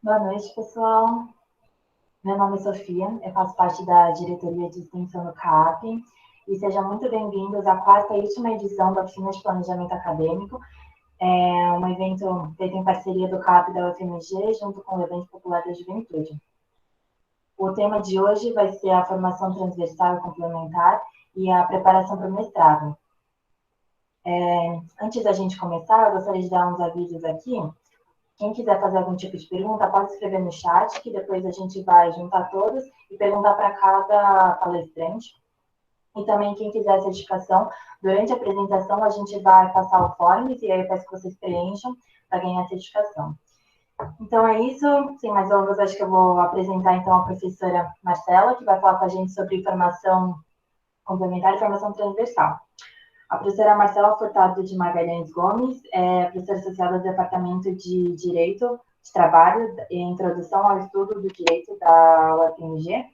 Boa noite, pessoal. Meu nome é Sofia, eu faço parte da diretoria de extensão do CAP e sejam muito bem-vindos à quarta e última edição da oficina de planejamento acadêmico. É um evento feito em parceria do CAP e da UFMG, junto com o evento popular da juventude. O tema de hoje vai ser a formação transversal e complementar e a preparação para o mestrado. Antes da gente começar, eu gostaria de dar uns avisos aqui. Quem quiser fazer algum tipo de pergunta, pode escrever no chat, que depois a gente vai juntar todos e perguntar para cada palestrante. E também, quem quiser a certificação, durante a apresentação a gente vai passar o forms e aí eu peço que vocês preencham para ganhar a certificação. Então é isso, sem mais delongas, acho que eu vou apresentar então a professora Marcela, que vai falar com a gente sobre formação complementar e formação transversal. A professora Marcela Furtado de Magalhães Gomes é professora associada do Departamento de Direito de Trabalho e Introdução ao Estudo do Direito da UFMG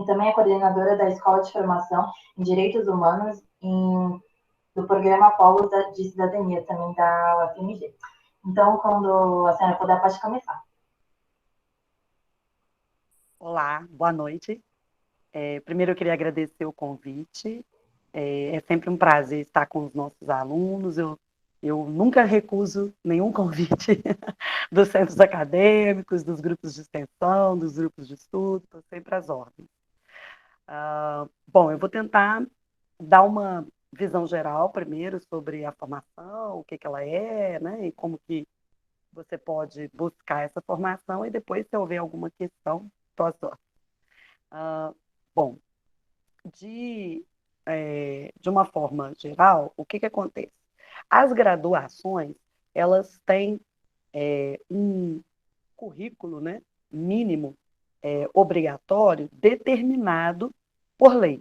e também é coordenadora da Escola de Formação em Direitos Humanos do Programa Polos de Cidadania também da UFMG. Então, quando a senhora puder, pode começar. Olá, boa noite. Primeiro eu queria agradecer o convite. É sempre um prazer estar com os nossos alunos. Eu nunca recuso nenhum convite dos centros acadêmicos, dos grupos de extensão, dos grupos de estudo, estou sempre às ordens. Bom, eu vou tentar dar uma visão geral primeiro sobre a formação, o que ela é, né, e como que você pode buscar essa formação, e depois, se houver alguma questão, estou às ordens. Bom, de, de uma forma geral, o que acontece? As graduações, elas têm um currículo, né, mínimo obrigatório determinado por lei.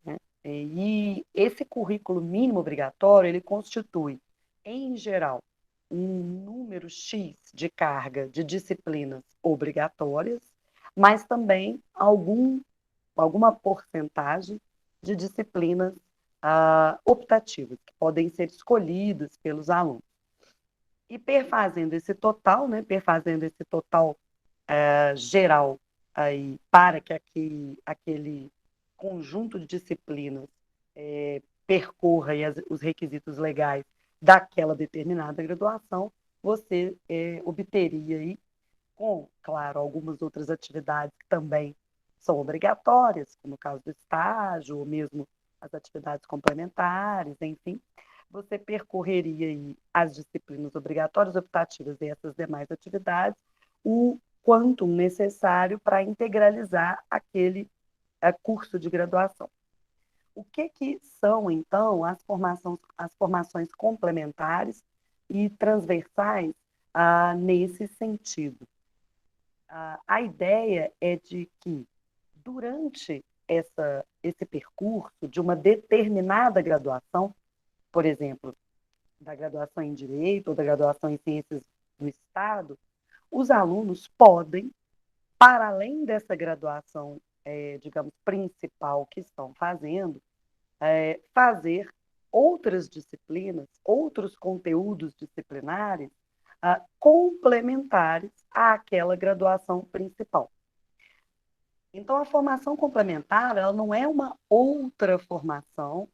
Né? E esse currículo mínimo obrigatório, ele constitui, em geral, um número X de carga de disciplinas obrigatórias, mas também alguma porcentagem de disciplinas optativas, que podem ser escolhidas pelos alunos. E perfazendo esse total, né, perfazendo esse total geral aí, para que aquele conjunto de disciplinas percorra os requisitos legais daquela determinada graduação, você obteria aí, com, claro, algumas outras atividades que também são obrigatórias, como o caso do estágio, ou mesmo as atividades complementares, enfim, você percorreria aí as disciplinas obrigatórias, optativas e essas demais atividades, o quanto necessário para integralizar aquele curso de graduação. O que são, então, as formações complementares e transversais nesse sentido? A ideia é de que, durante esse percurso de uma determinada graduação, por exemplo, da graduação em Direito ou da graduação em Ciências do Estado, os alunos podem, para além dessa graduação, digamos, principal que estão fazendo, fazer outras disciplinas, outros conteúdos disciplinares complementares àquela graduação principal. Então, a formação complementar, ela não é uma outra formação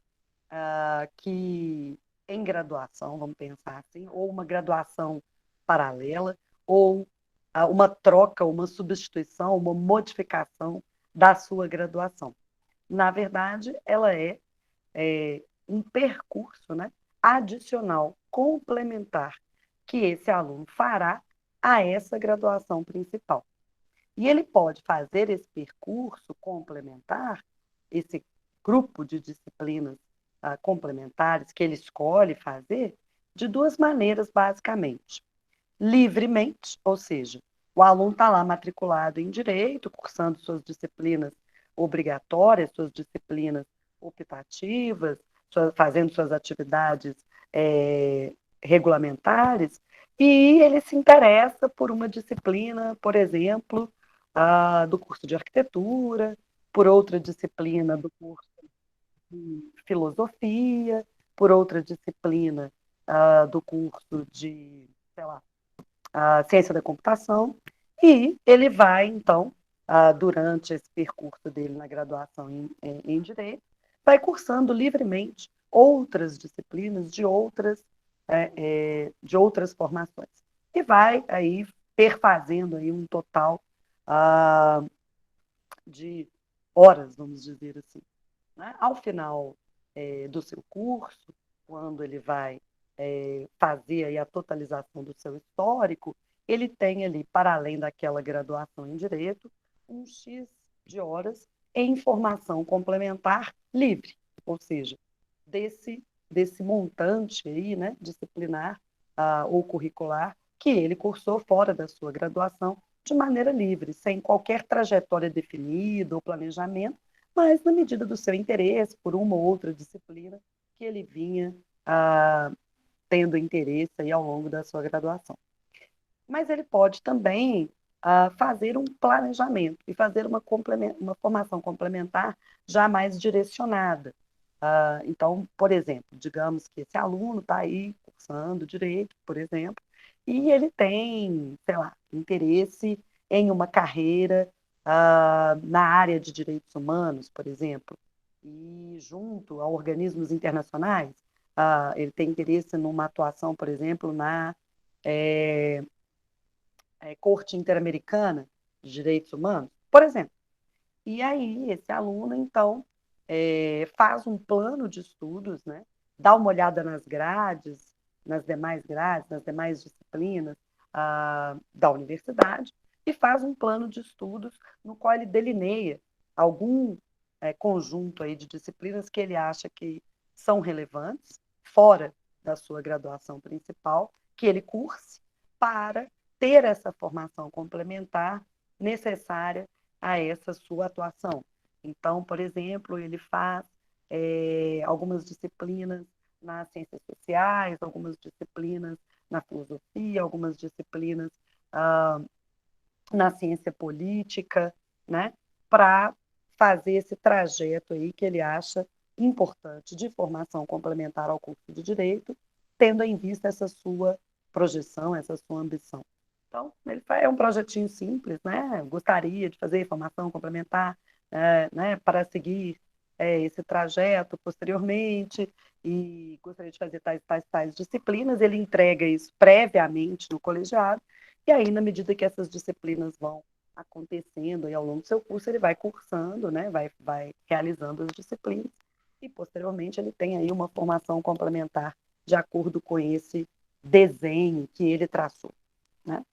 que, em graduação, vamos pensar assim, ou uma graduação paralela, ou uma troca, uma substituição, uma modificação da sua graduação. Na verdade, ela um percurso, né, adicional, complementar, que esse aluno fará a essa graduação principal. E ele pode fazer esse percurso complementar, esse grupo de disciplinas complementares que ele escolhe fazer, de duas maneiras, basicamente. Livremente, ou seja, o aluno está lá matriculado em Direito, cursando suas disciplinas obrigatórias, suas disciplinas optativas, fazendo suas atividades regulamentares, e ele se interessa por uma disciplina, por exemplo, do curso de arquitetura, por outra disciplina do curso de filosofia, por outra disciplina do curso de, sei lá, ciência da computação, E ele vai, então, durante esse percurso dele na graduação em Direito, vai cursando livremente outras disciplinas de outras formações. E vai aí perfazendo aí um total de horas, vamos dizer assim. Né? Ao final do seu curso, quando ele vai fazer aí a totalização do seu histórico, ele tem ali, para além daquela graduação em Direito, um X de horas em formação complementar livre, ou seja, desse montante aí, né, disciplinar ou curricular que ele cursou fora da sua graduação de maneira livre, sem qualquer trajetória definida ou planejamento, mas na medida do seu interesse por uma ou outra disciplina que ele vinha tendo interesse aí ao longo da sua graduação. Mas ele pode também fazer um planejamento e fazer uma formação complementar já mais direcionada. Então, por exemplo, digamos que esse aluno está aí cursando direito, por exemplo, e ele tem, sei lá, interesse em uma carreira na área de direitos humanos, por exemplo, e junto a organismos internacionais, ele tem interesse numa atuação, por exemplo, na Corte Interamericana de Direitos Humanos, por exemplo. E aí, esse aluno, então, faz um plano de estudos, né? Dá uma olhada nas grades, nas demais disciplinas da universidade, e faz um plano de estudos no qual ele delineia algum conjunto aí de disciplinas que ele acha que são relevantes, fora da sua graduação principal, que ele curse, para ter essa formação complementar necessária a essa sua atuação. Então, por exemplo, ele faz algumas disciplinas nas ciências sociais, algumas disciplinas na filosofia, algumas disciplinas na ciência política, né, para fazer esse trajeto aí que ele acha importante de formação complementar ao curso de Direito, tendo em vista essa sua projeção, essa sua ambição. Então, ele é um projetinho simples, né? Gostaria de fazer formação complementar, né, para seguir esse trajeto posteriormente, e gostaria de fazer tais disciplinas. Ele entrega isso previamente no colegiado, e aí, na medida que essas disciplinas vão acontecendo aí ao longo do seu curso, ele vai cursando, né? vai realizando as disciplinas, e posteriormente ele tem aí uma formação complementar de acordo com esse desenho que ele traçou, né?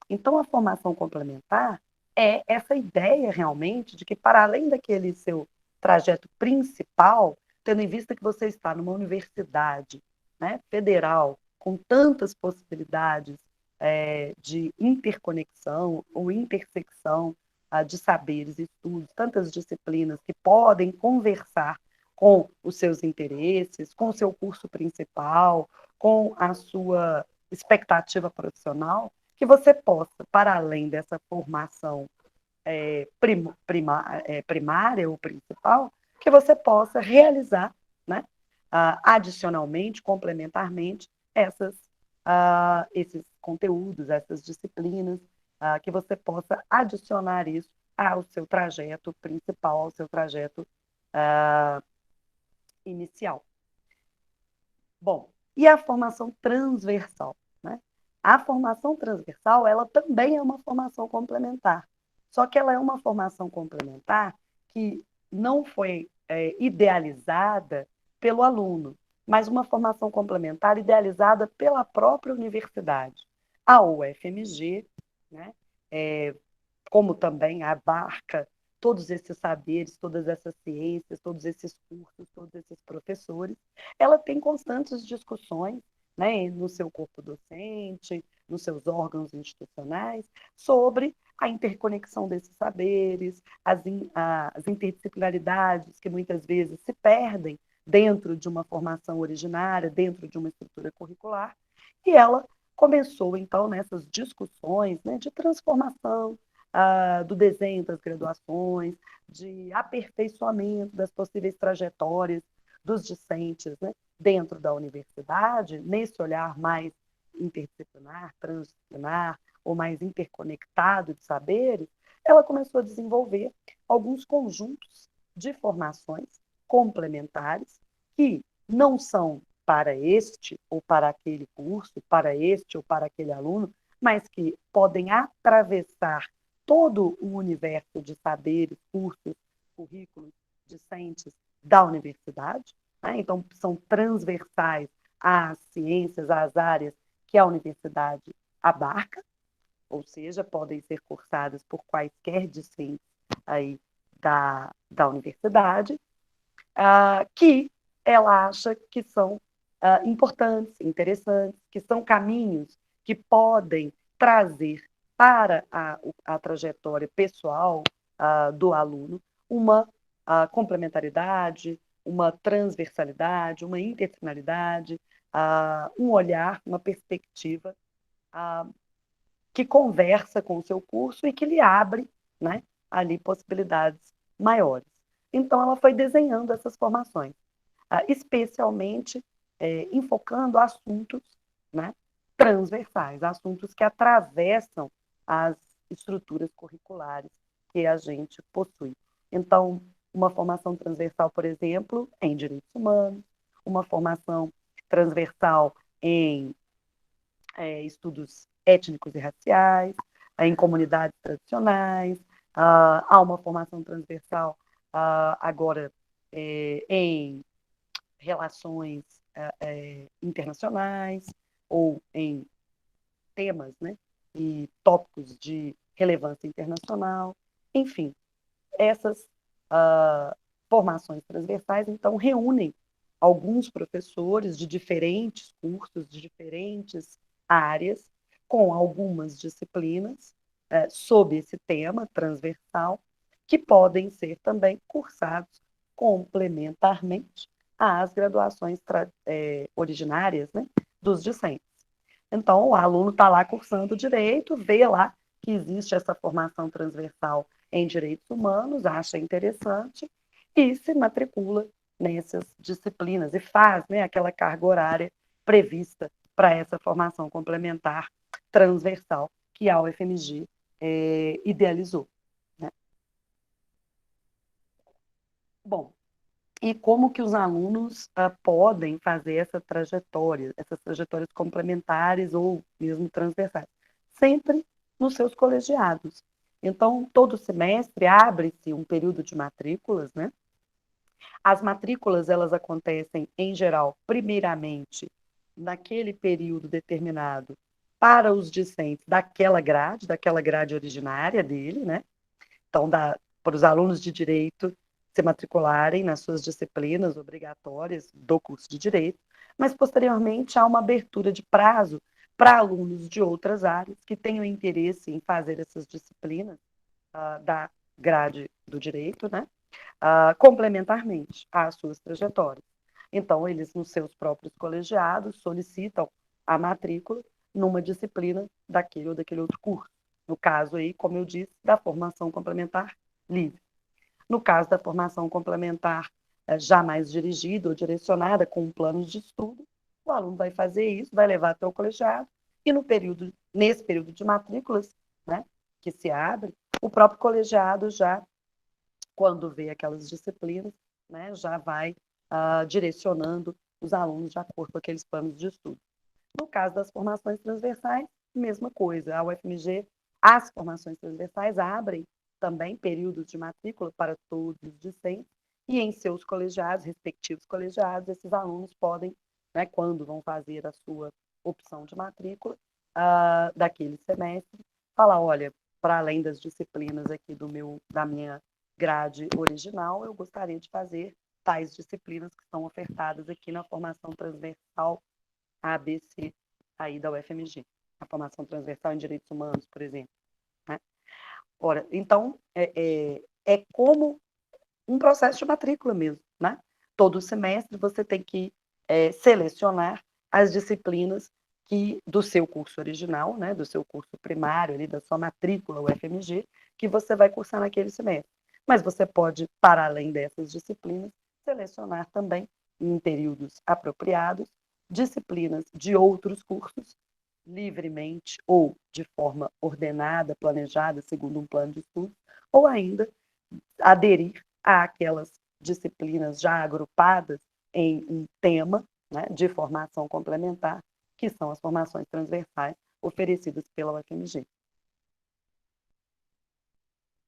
Então, a formação complementar é essa ideia realmente de que, para além daquele seu trajeto principal, tendo em vista que você está numa universidade, né, federal, com tantas possibilidades de interconexão ou intersecção de saberes e estudos, tantas disciplinas que podem conversar com os seus interesses, com o seu curso principal, com a sua expectativa profissional, que você possa, para além dessa formação primária ou principal, que você possa realizar, né, adicionalmente, complementarmente, esses conteúdos, essas disciplinas, que você possa adicionar isso ao seu trajeto principal, ao seu trajeto inicial. Bom, e a formação transversal, né? A formação transversal, ela também é uma formação complementar, só que ela é uma formação complementar que não foi idealizada pelo aluno, mas uma formação complementar idealizada pela própria universidade. A UFMG, né, como também abarca todos esses saberes, todas essas ciências, todos esses cursos, todos esses professores, ela tem constantes discussões, né, no seu corpo docente, nos seus órgãos institucionais, sobre a interconexão desses saberes, as interdisciplinaridades que muitas vezes se perdem dentro de uma formação originária, dentro de uma estrutura curricular, e ela começou, então, nessas discussões, né, de transformação do desenho das graduações, de aperfeiçoamento das possíveis trajetórias dos discentes, né, dentro da universidade, nesse olhar mais interdisciplinar, transdisciplinar, ou mais interconectado de saberes, ela começou a desenvolver alguns conjuntos de formações complementares que não são para este ou para aquele curso, para este ou para aquele aluno, mas que podem atravessar todo o universo de saberes, cursos, currículos, discentes da universidade. Né? Então, são transversais às ciências, às áreas que a universidade abarca, ou seja, podem ser cursadas por quaisquer discentes aí da universidade, que ela acha que são importantes, interessantes, que são caminhos que podem trazer para a trajetória pessoal do aluno uma complementaridade, uma transversalidade, uma interdisciplinaridade, um olhar, uma perspectiva que conversa com o seu curso e que lhe abre, né, ali possibilidades maiores. Então, ela foi desenhando essas formações, especialmente enfocando assuntos, né, transversais, assuntos que atravessam as estruturas curriculares que a gente possui. Então, uma formação transversal, por exemplo, em direitos humanos, uma formação transversal em estudos étnicos e raciais, em comunidades tradicionais, há uma formação transversal agora em relações internacionais ou em temas, né, e tópicos de relevância internacional. Enfim, essas formações transversais, então, reúnem alguns professores de diferentes cursos, de diferentes áreas, com algumas disciplinas sob esse tema transversal, que podem ser também cursados complementarmente às graduações originárias, né, dos discentes. Então, o aluno está lá cursando direito, vê lá que existe essa formação transversal em direitos humanos, acha interessante e se matricula nessas disciplinas e faz, né, aquela carga horária prevista para essa formação complementar transversal que a UFMG idealizou. Né? Bom, e como que os alunos podem fazer essas trajetórias complementares ou mesmo transversais? Sempre nos seus colegiados. Então, todo semestre abre-se um período de matrículas, né? As matrículas, elas acontecem, em geral, primeiramente, naquele período determinado para os discentes daquela grade originária dele, né? Então, para os alunos de direito se matricularem nas suas disciplinas obrigatórias do curso de direito, mas, posteriormente, há uma abertura de prazo para alunos de outras áreas que tenham interesse em fazer essas disciplinas da grade do direito, né? Complementarmente às suas trajetórias. Então, eles, nos seus próprios colegiados, solicitam a matrícula numa disciplina daquele ou daquele outro curso. No caso aí, como eu disse, da formação complementar livre. No caso da formação complementar já mais dirigida ou direcionada com um plano de estudo, o aluno vai fazer isso, vai levar até o colegiado e nesse período de matrículas, né, que se abre, o próprio colegiado já, quando vê aquelas disciplinas, né, já vai direcionando os alunos de acordo com aqueles planos de estudo. No caso das formações transversais, mesma coisa. A UFMG, as formações transversais abrem também períodos de matrícula para todos os discentes e em seus colegiados, respectivos colegiados, esses alunos podem, né, quando vão fazer a sua opção de matrícula daquele semestre, falar, olha, para além das disciplinas aqui da minha grade original, eu gostaria de fazer tais disciplinas que são ofertadas aqui na formação transversal ABC aí da UFMG, a formação transversal em direitos humanos, por exemplo. Né? Ora, então, é como um processo de matrícula mesmo. Né? Todo semestre você tem que selecionar as disciplinas do seu curso original, né, do seu curso primário, ali, da sua matrícula UFMG, que você vai cursar naquele semestre. Mas você pode, para além dessas disciplinas, selecionar também, em períodos apropriados, disciplinas de outros cursos livremente ou de forma ordenada, planejada, segundo um plano de estudo, ou ainda aderir àquelas disciplinas já agrupadas em um tema, né, de formação complementar, que são as formações transversais oferecidas pela UFMG.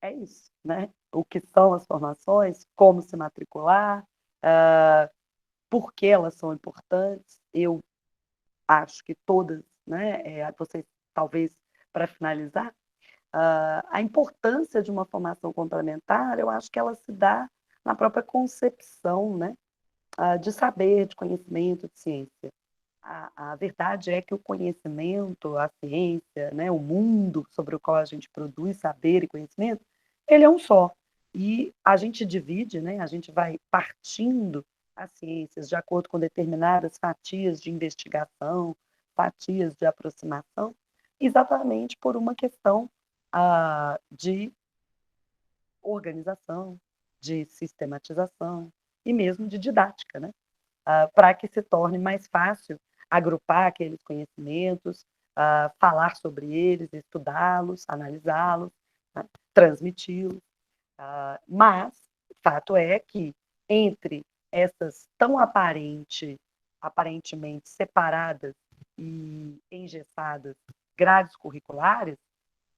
É isso, né? O que são as formações, como se matricular, por que elas são importantes. Eu acho que todas, né? Vocês, talvez, para finalizar, a importância de uma formação complementar, eu acho que ela se dá na própria concepção, né? De saber, de conhecimento, de ciência. A verdade é que o conhecimento, a ciência, né, o mundo sobre o qual a gente produz saber e conhecimento, ele é um só. E a gente divide, né, a gente vai partindo as ciências de acordo com determinadas fatias de investigação, fatias de aproximação, exatamente por uma questão de organização, de sistematização e mesmo de didática, né? Para que se torne mais fácil agrupar aqueles conhecimentos, falar sobre eles, estudá-los, analisá-los, né? Transmiti-los. Mas o fato é que entre essas tão aparentemente separadas e engessadas grades curriculares,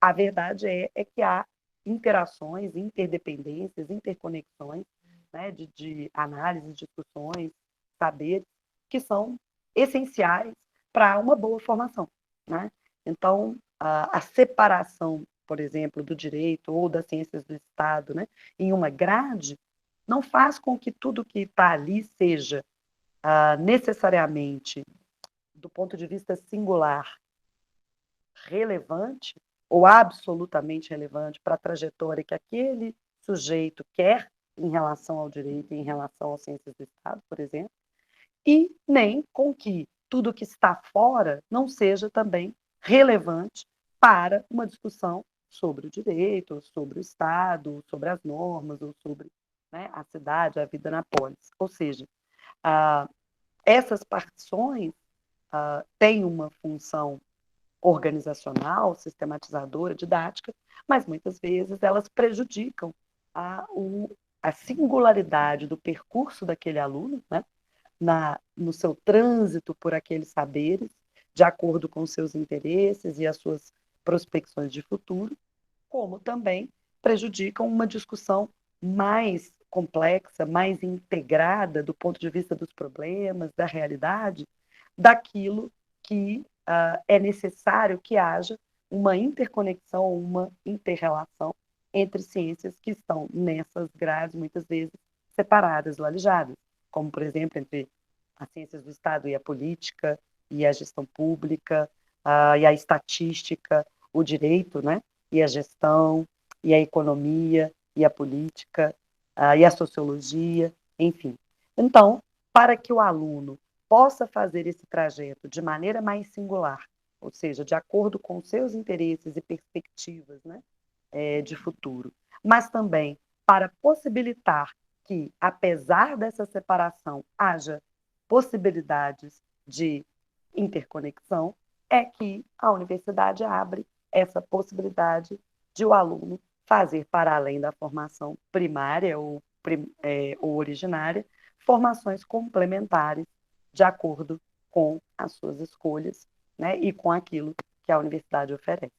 a verdade é que há interações, interdependências, interconexões, né, de análises, discussões, saberes, que são essenciais para uma boa formação. Né? Então, a separação, por exemplo, do direito ou das ciências do Estado, né, em uma grade, não faz com que tudo que está ali seja necessariamente, do ponto de vista singular, relevante ou absolutamente relevante para a trajetória que aquele sujeito quer em relação ao direito, em relação às ciências do Estado, por exemplo, e nem com que tudo que está fora não seja também relevante para uma discussão sobre o direito, sobre o Estado, sobre as normas, ou sobre, né, a cidade, a vida na polis. Ou seja, essas partições têm uma função organizacional, sistematizadora, didática, mas muitas vezes elas prejudicam a singularidade do percurso daquele aluno, né? No seu trânsito por aqueles saberes, de acordo com os seus interesses e as suas prospecções de futuro, como também prejudicam uma discussão mais complexa, mais integrada do ponto de vista dos problemas, da realidade, daquilo que é necessário que haja uma interconexão, uma interrelação entre ciências que estão nessas grades, muitas vezes separadas ou alijadas, como, por exemplo, entre as ciências do Estado e a política, e a gestão pública, e a estatística, o direito, né? E a gestão, e a economia, e a política, e a sociologia, enfim. Então, para que o aluno possa fazer esse trajeto de maneira mais singular, ou seja, de acordo com seus interesses e perspectivas, né, de futuro, mas também para possibilitar que, apesar dessa separação, haja possibilidades de interconexão, é que a universidade abre essa possibilidade de o aluno fazer, para além da formação primária ou originária, formações complementares de acordo com as suas escolhas, né, e com aquilo que a universidade oferece.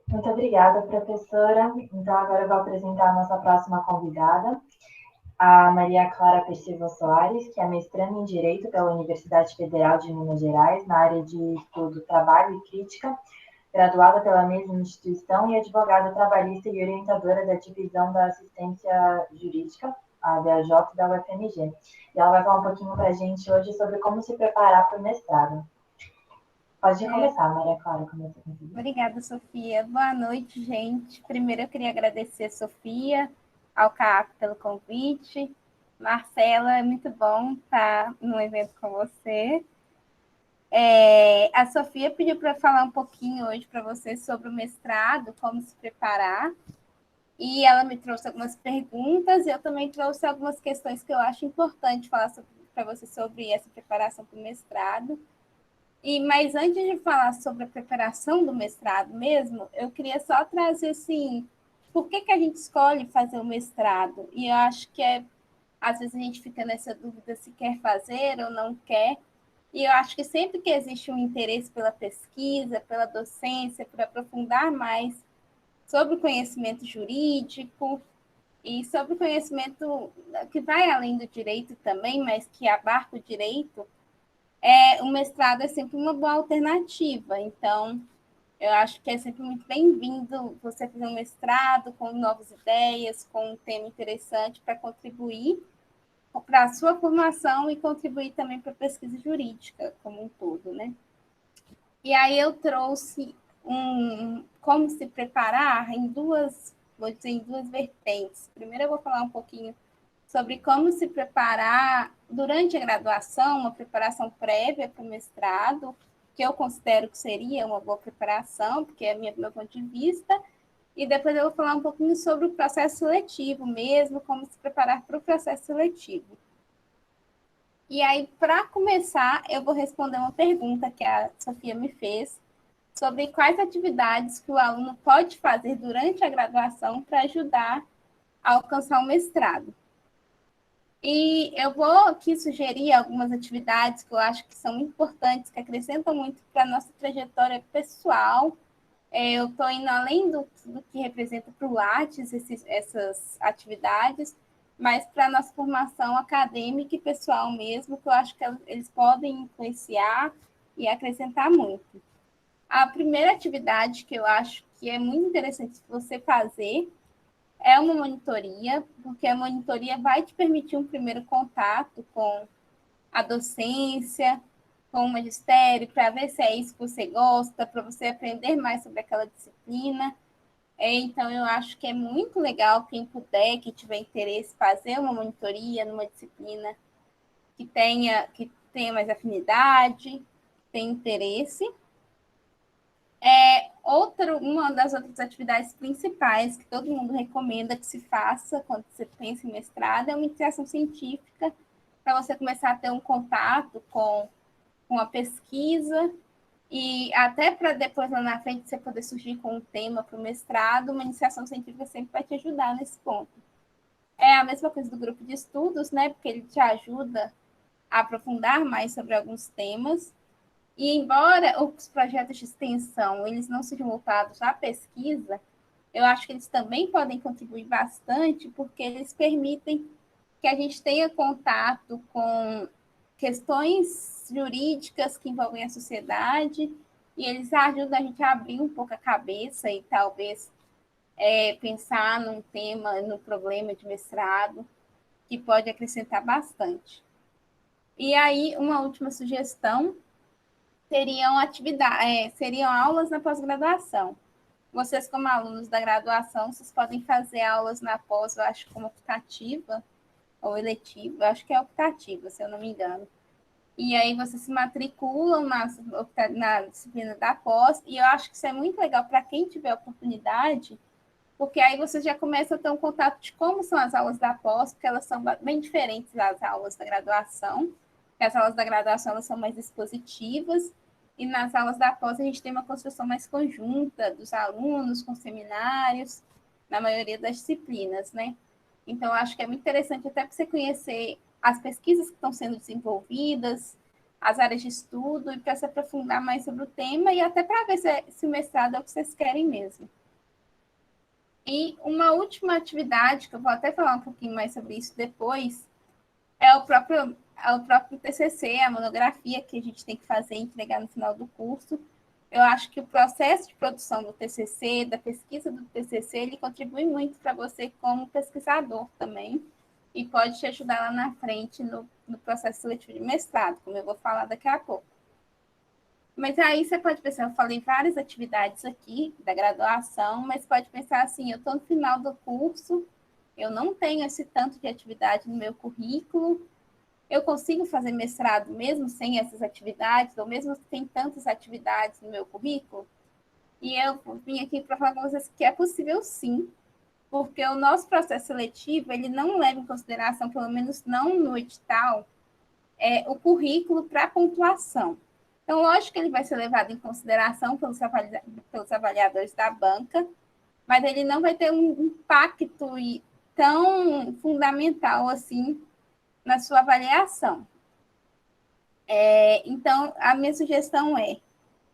Muito obrigada, professora. Então, agora eu vou apresentar a nossa próxima convidada, a Maria Clara Percival Soares, que é mestranda em Direito pela Universidade Federal de Minas Gerais, na área de estudo Trabalho e Crítica, graduada pela mesma instituição e advogada trabalhista e orientadora da Divisão da Assistência Jurídica, a DAJ da UFMG. E ela vai falar um pouquinho para a gente hoje sobre como se preparar para o mestrado. Pode começar, Maria Clara. Obrigada, Sofia. Boa noite, gente. Primeiro eu queria agradecer a Sofia, ao CAAP pelo convite. Marcela, é muito bom estar no evento com você. A Sofia pediu para falar um pouquinho hoje para você sobre o mestrado, como se preparar. E ela me trouxe algumas perguntas e eu também trouxe algumas questões que eu acho importante falar sobre para você sobre essa preparação para o mestrado. Mas antes de falar sobre a preparação do mestrado mesmo, eu queria só trazer, assim, por que a gente escolhe fazer o mestrado? E eu acho que às vezes a gente fica nessa dúvida se quer fazer ou não quer. E eu acho que sempre que existe um interesse pela pesquisa, pela docência, por aprofundar mais sobre o conhecimento jurídico e sobre o conhecimento que vai além do direito também, mas que abarca o direito, o mestrado é sempre uma boa alternativa. Então, eu acho que é sempre muito bem-vindo você fazer um mestrado com novas ideias, com um tema interessante para contribuir para a sua formação e contribuir também para a pesquisa jurídica como um todo, né? E aí eu trouxe como se preparar vou dizer, em duas vertentes. Primeiro eu vou falar um pouquinho sobre como se preparar durante a graduação, uma preparação prévia para o mestrado, que eu considero que seria uma boa preparação, porque é meu ponto de vista, e depois eu vou falar um pouquinho sobre o processo seletivo mesmo, como se preparar para o processo seletivo. E aí, para começar, eu vou responder uma pergunta que a Sofia me fez sobre quais atividades que o aluno pode fazer durante a graduação para ajudar a alcançar o mestrado. E eu vou aqui sugerir algumas atividades que eu acho que são importantes, que acrescentam muito para a nossa trajetória pessoal. Eu estou indo além do que representa para o Lattes essas atividades, mas para a nossa formação acadêmica e pessoal mesmo, que eu acho que eles podem influenciar e acrescentar muito. A primeira atividade que eu acho que é muito interessante você fazer é uma monitoria, porque a monitoria vai te permitir um primeiro contato com a docência, com o magistério, para ver se é isso que você gosta, para você aprender mais sobre aquela disciplina. Então, eu acho que é muito legal quem puder, que tiver interesse, fazer uma monitoria numa disciplina que tenha mais afinidade, que tenha interesse. Uma das outras atividades principais que todo mundo recomenda que se faça quando você pensa em mestrado é uma iniciação científica, para você começar a ter um contato com a pesquisa e até para depois, lá na frente, você poder surgir com um tema para o mestrado, uma iniciação científica sempre vai te ajudar nesse ponto. É a mesma coisa do grupo de estudos, né? Porque ele te ajuda a aprofundar mais sobre alguns temas. E embora os projetos de extensão eles não sejam voltados à pesquisa, eu acho que eles também podem contribuir bastante, porque eles permitem que a gente tenha contato com questões jurídicas que envolvem a sociedade, e eles ajudam a gente a abrir um pouco a cabeça e talvez pensar num tema, no problema de mestrado, que pode acrescentar bastante. E aí, uma última sugestão seriam aulas na pós-graduação. Vocês, como alunos da graduação, vocês podem fazer aulas na pós, eu acho, como optativa ou eletiva, eu acho que é optativa, se eu não me engano. E aí vocês se matriculam na disciplina da pós, e eu acho que isso é muito legal para quem tiver oportunidade, porque aí você já começa a ter um contato de como são as aulas da pós, porque elas são bem diferentes das aulas da graduação. As aulas da graduação elas são mais expositivas, e nas aulas da pós a gente tem uma construção mais conjunta dos alunos, com seminários, na maioria das disciplinas, né? Então, eu acho que é muito interessante até para você conhecer as pesquisas que estão sendo desenvolvidas, as áreas de estudo, e para se aprofundar mais sobre o tema, e até para ver se o mestrado é o que vocês querem mesmo. E uma última atividade, que eu vou até falar um pouquinho mais sobre isso depois, é o próprio TCC, a monografia que a gente tem que fazer e entregar no final do curso. Eu acho que o processo de produção do TCC, da pesquisa do TCC, ele contribui muito para você como pesquisador também, e pode te ajudar lá na frente no processo seletivo de mestrado, como eu vou falar daqui a pouco. Mas aí você pode pensar, eu falei várias atividades aqui da graduação, mas pode pensar assim, eu estou no final do curso, eu não tenho esse tanto de atividade no meu currículo, eu consigo fazer mestrado mesmo sem essas atividades, ou mesmo sem tantas atividades no meu currículo? E eu vim aqui para falar com vocês que é possível sim, porque o nosso processo seletivo, ele não leva em consideração, pelo menos não no edital, o currículo para pontuação. Então, lógico que ele vai ser levado em consideração pelos avaliadores da banca, mas ele não vai ter um impacto tão fundamental assim na sua avaliação. Então, a minha sugestão é,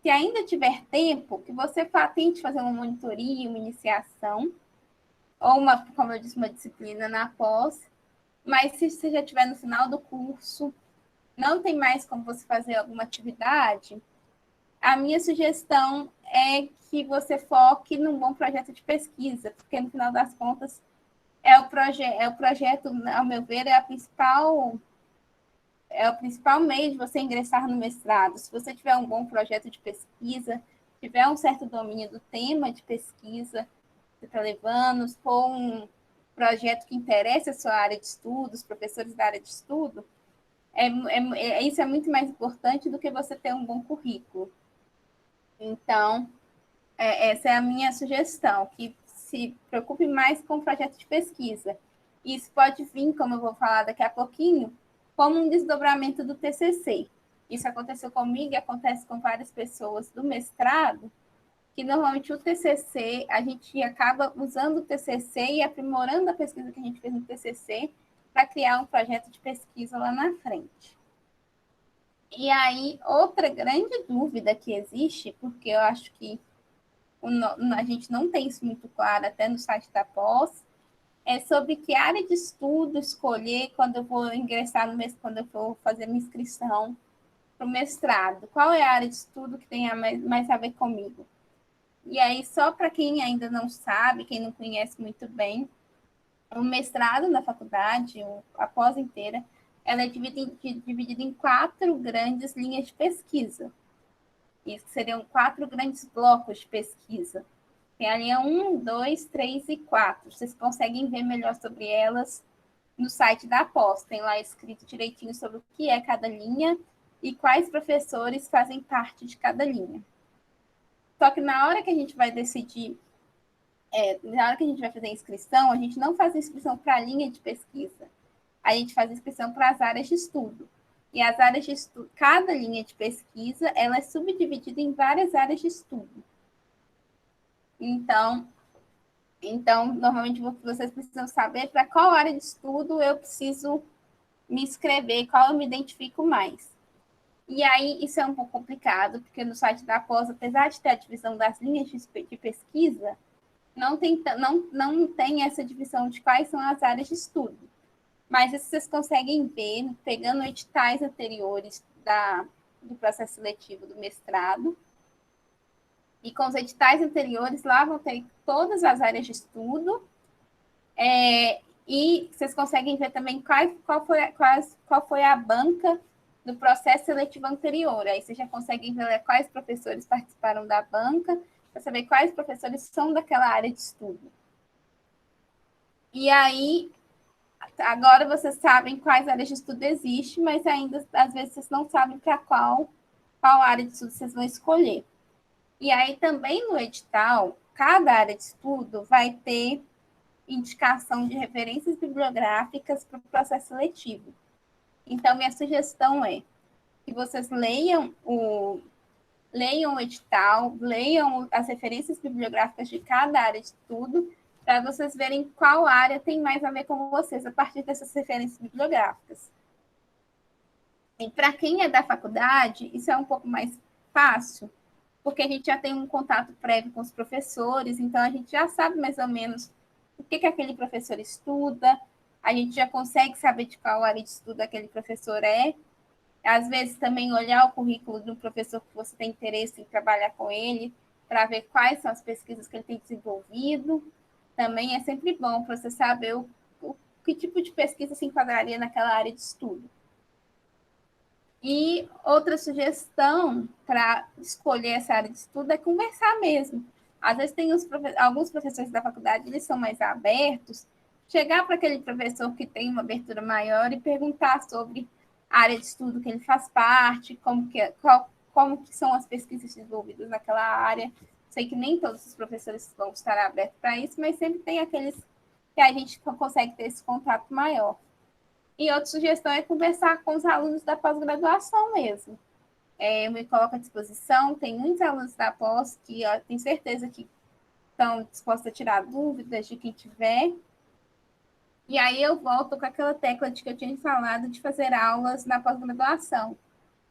se ainda tiver tempo, que você tente fazer uma monitoria, uma iniciação, ou como eu disse, uma disciplina na pós, mas se você já estiver no final do curso, não tem mais como você fazer alguma atividade, a minha sugestão é que você foque num bom projeto de pesquisa, porque no final das contas o projeto, ao meu ver, é o principal meio de você ingressar no mestrado. Se você tiver um bom projeto de pesquisa, tiver um certo domínio do tema de pesquisa que você está levando, se for um projeto que interessa a sua área de estudo, os professores da área de estudo, isso é muito mais importante do que você ter um bom currículo. Então, essa é a minha sugestão, que se preocupe mais com o projeto de pesquisa. Isso pode vir, como eu vou falar daqui a pouquinho, como um desdobramento do TCC. Isso aconteceu comigo e acontece com várias pessoas do mestrado, que normalmente o TCC, a gente acaba usando o TCC e aprimorando a pesquisa que a gente fez no TCC para criar um projeto de pesquisa lá na frente. E aí, outra grande dúvida que existe, porque eu acho que a gente não tem isso muito claro até no site da pós, é sobre que área de estudo escolher quando eu vou ingressar no mês, quando eu for fazer minha inscrição para o mestrado. Qual é a área de estudo que tem mais a ver comigo? E aí, só para quem ainda não sabe, quem não conhece muito bem, o mestrado na faculdade, a pós inteira, ela é dividida em 4 grandes linhas de pesquisa. Isso seriam 4 grandes blocos de pesquisa. Tem a linha 1, 2, 3 e 4. Vocês conseguem ver melhor sobre elas no site da pós. Tem lá escrito direitinho sobre o que é cada linha e quais professores fazem parte de cada linha. Só que na hora que a gente vai decidir, na hora que a gente vai fazer a inscrição, a gente não faz a inscrição para a linha de pesquisa. A gente faz a inscrição para as áreas de estudo. E as áreas de estudo, cada linha de pesquisa, ela é subdividida em várias áreas de estudo. Então normalmente vocês precisam saber para qual área de estudo eu preciso me inscrever, qual eu me identifico mais. E aí, isso é um pouco complicado, porque no site da pós, apesar de ter a divisão das linhas de pesquisa, não tem essa divisão de quais são as áreas de estudo. Mas isso vocês conseguem ver pegando editais anteriores do processo seletivo do mestrado. E com os editais anteriores, lá vão ter todas as áreas de estudo. E vocês conseguem ver também qual foi a banca do processo seletivo anterior. Aí vocês já conseguem ver quais professores participaram da banca, para saber quais professores são daquela área de estudo. E aí, agora vocês sabem quais áreas de estudo existem, mas ainda, às vezes, vocês não sabem para qual área de estudo vocês vão escolher. E aí, também no edital, cada área de estudo vai ter indicação de referências bibliográficas para o processo seletivo. Então, minha sugestão é que vocês leiam o edital, leiam as referências bibliográficas de cada área de estudo, para vocês verem qual área tem mais a ver com vocês a partir dessas referências bibliográficas. E para quem é da faculdade, isso é um pouco mais fácil, porque a gente já tem um contato prévio com os professores, então a gente já sabe mais ou menos o que aquele professor estuda, a gente já consegue saber de qual área de estudo aquele professor é. Às vezes também olhar o currículo do professor que você tem interesse em trabalhar com ele, para ver quais são as pesquisas que ele tem desenvolvido. Também é sempre bom para você saber que tipo de pesquisa se enquadraria naquela área de estudo. E outra sugestão para escolher essa área de estudo é conversar mesmo. Às vezes tem alguns professores da faculdade, eles são mais abertos, chegar para aquele professor que tem uma abertura maior e perguntar sobre a área de estudo que ele faz parte, como que são as pesquisas desenvolvidas naquela área. Sei que nem todos os professores vão estar abertos para isso, mas sempre tem aqueles que a gente consegue ter esse contato maior. E outra sugestão é conversar com os alunos da pós-graduação mesmo. Eu me coloco à disposição, tem muitos alunos da pós que eu tenho certeza que estão dispostos a tirar dúvidas de quem tiver. E aí eu volto com aquela tecla de que eu tinha falado de fazer aulas na pós-graduação.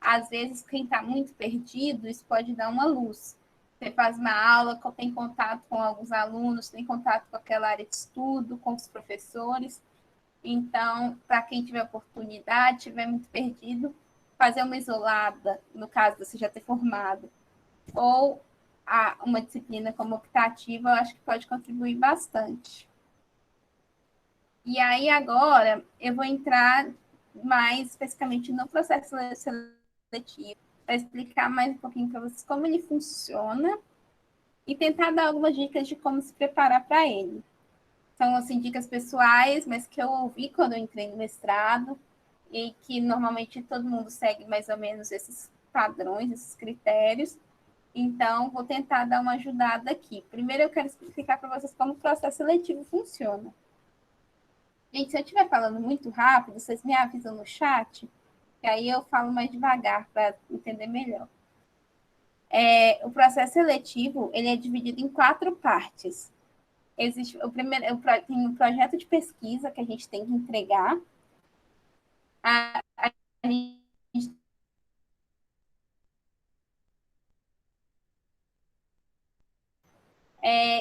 Às vezes, quem está muito perdido, isso pode dar uma luz. Você faz uma aula, tem contato com alguns alunos, tem contato com aquela área de estudo, com os professores. Então, para quem tiver oportunidade, estiver muito perdido, fazer uma isolada, no caso de você já ter formado, ou uma disciplina como optativa, eu acho que pode contribuir bastante. E aí, agora, eu vou entrar mais especificamente no processo seletivo, para explicar mais um pouquinho para vocês como ele funciona e tentar dar algumas dicas de como se preparar para ele. São, assim, dicas pessoais, mas que eu ouvi quando eu entrei no mestrado e que normalmente todo mundo segue mais ou menos esses padrões, esses critérios. Então, vou tentar dar uma ajudada aqui. Primeiro, eu quero explicar para vocês como o processo seletivo funciona. Gente, se eu estiver falando muito rápido, vocês me avisam no chat, e aí eu falo mais devagar para entender melhor. O processo seletivo ele é dividido em 4 partes. Existe tem um projeto de pesquisa que a gente tem que entregar. A gente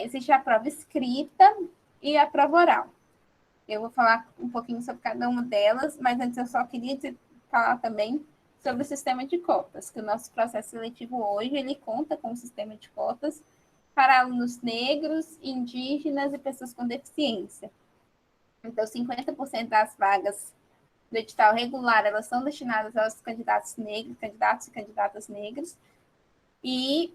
existe a prova escrita e a prova oral. Eu vou falar um pouquinho sobre cada uma delas, mas antes eu só queria falar também sobre o sistema de cotas, que o nosso processo seletivo hoje ele conta com o sistema de cotas para alunos negros, indígenas e pessoas com deficiência. Então, 50% das vagas do edital regular, elas são destinadas aos candidatos negros, candidatos e candidatas negros, e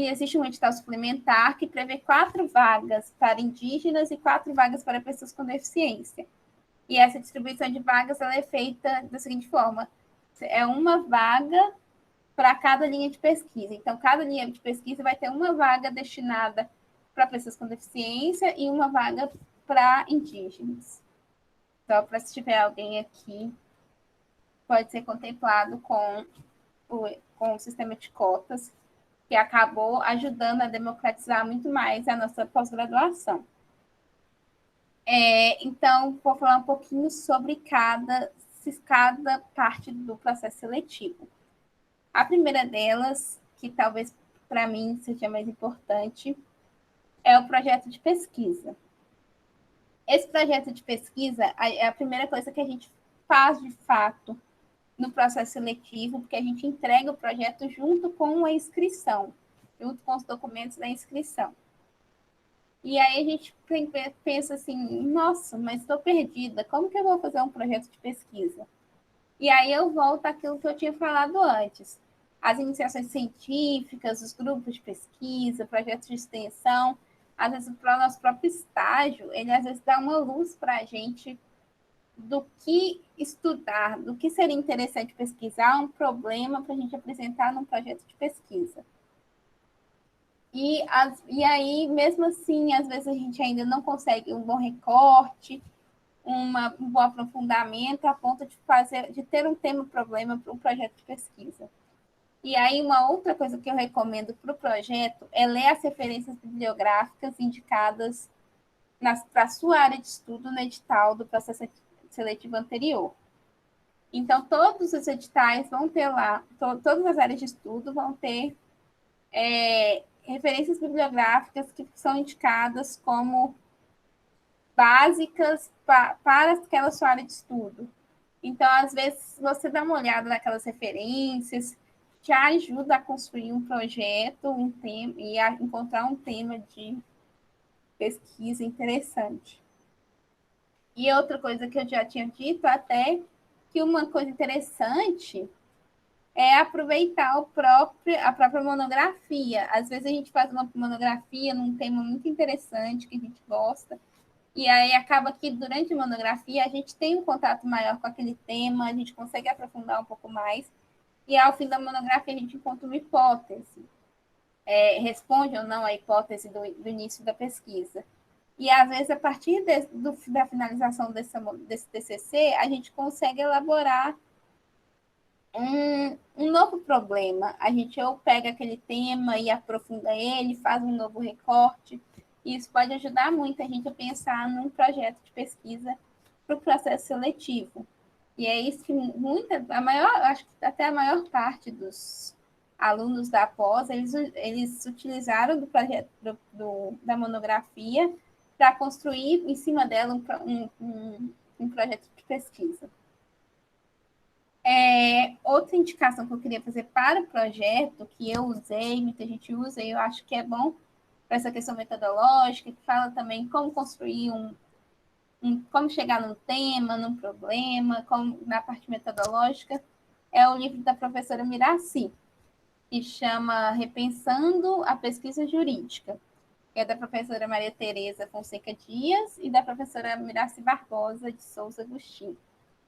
existe um edital suplementar que prevê 4 vagas para indígenas e 4 vagas para pessoas com deficiência. E essa distribuição de vagas ela é feita da seguinte forma: é uma vaga para cada linha de pesquisa. Então, cada linha de pesquisa vai ter uma vaga destinada para pessoas com deficiência e uma vaga para indígenas. Então, para se tiver alguém aqui, pode ser contemplado com o sistema de cotas, que acabou ajudando a democratizar muito mais a nossa pós-graduação. Então, vou falar um pouquinho sobre cada parte do processo seletivo. A primeira delas, que talvez para mim seja mais importante, é o projeto de pesquisa. Esse projeto de pesquisa é a primeira coisa que a gente faz de fato no processo seletivo, porque a gente entrega o projeto junto com a inscrição, junto com os documentos da inscrição. E aí a gente pensa assim, nossa, mas estou perdida, como que eu vou fazer um projeto de pesquisa? E aí eu volto àquilo que eu tinha falado antes. As iniciações científicas, os grupos de pesquisa, projetos de extensão, às vezes para o nosso próprio estágio, ele às vezes dá uma luz para a gente do que estudar, do que seria interessante pesquisar, um problema para a gente apresentar num projeto de pesquisa. E aí, mesmo assim, às vezes a gente ainda não consegue um bom recorte, um bom aprofundamento a ponto de ter um tema-problema para um projeto de pesquisa. E aí, uma outra coisa que eu recomendo para o projeto é ler as referências bibliográficas indicadas para a sua área de estudo no edital do processo seletivo anterior. Então, todos os editais vão ter lá, todas as áreas de estudo vão ter referências bibliográficas que são indicadas como básicas para aquela sua área de estudo. Então, às vezes, você dá uma olhada naquelas referências, já ajuda a construir um projeto, um tema, e a encontrar um tema de pesquisa interessante. E outra coisa que eu já tinha dito até, que uma coisa interessante é aproveitar a própria monografia. Às vezes a gente faz uma monografia num tema muito interessante, que a gente gosta, e aí acaba que durante a monografia a gente tem um contato maior com aquele tema, a gente consegue aprofundar um pouco mais, e ao fim da monografia a gente encontra uma hipótese. Responde ou não a hipótese do início da pesquisa. E, às vezes, a partir da finalização desse TCC, a gente consegue elaborar um novo problema. A gente ou pega aquele tema e aprofunda ele, faz um novo recorte. E isso pode ajudar muito a gente a pensar num projeto de pesquisa para o processo seletivo. E é isso que acho que até a maior parte dos alunos da pós, eles utilizaram do projeto da monografia para construir em cima dela um projeto de pesquisa. Outra indicação que eu queria fazer para o projeto, que eu usei, muita gente usa, e eu acho que é bom para essa questão metodológica, que fala também como construir como chegar num tema, num problema, na parte metodológica, é o livro da professora Miraci, que chama Repensando a Pesquisa Jurídica, que é da professora Maria Tereza Fonseca Dias e da professora Miraci Barbosa de Souza Agostinho.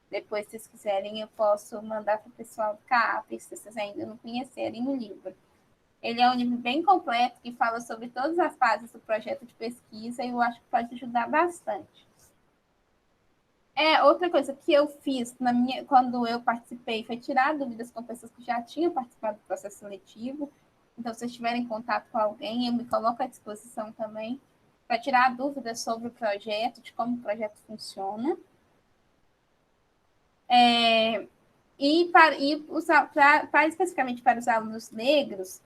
Depois, se vocês quiserem, eu posso mandar para o pessoal do CAP, se vocês ainda não conhecerem o livro. Ele é um livro bem completo, que fala sobre todas as fases do projeto de pesquisa, e eu acho que pode ajudar bastante. Outra coisa que eu fiz quando eu participei foi tirar dúvidas com pessoas que já tinham participado do processo seletivo. Então, se vocês tiverem contato com alguém, eu me coloco à disposição também para tirar dúvidas sobre o projeto, de como o projeto funciona. Especificamente para os alunos negros,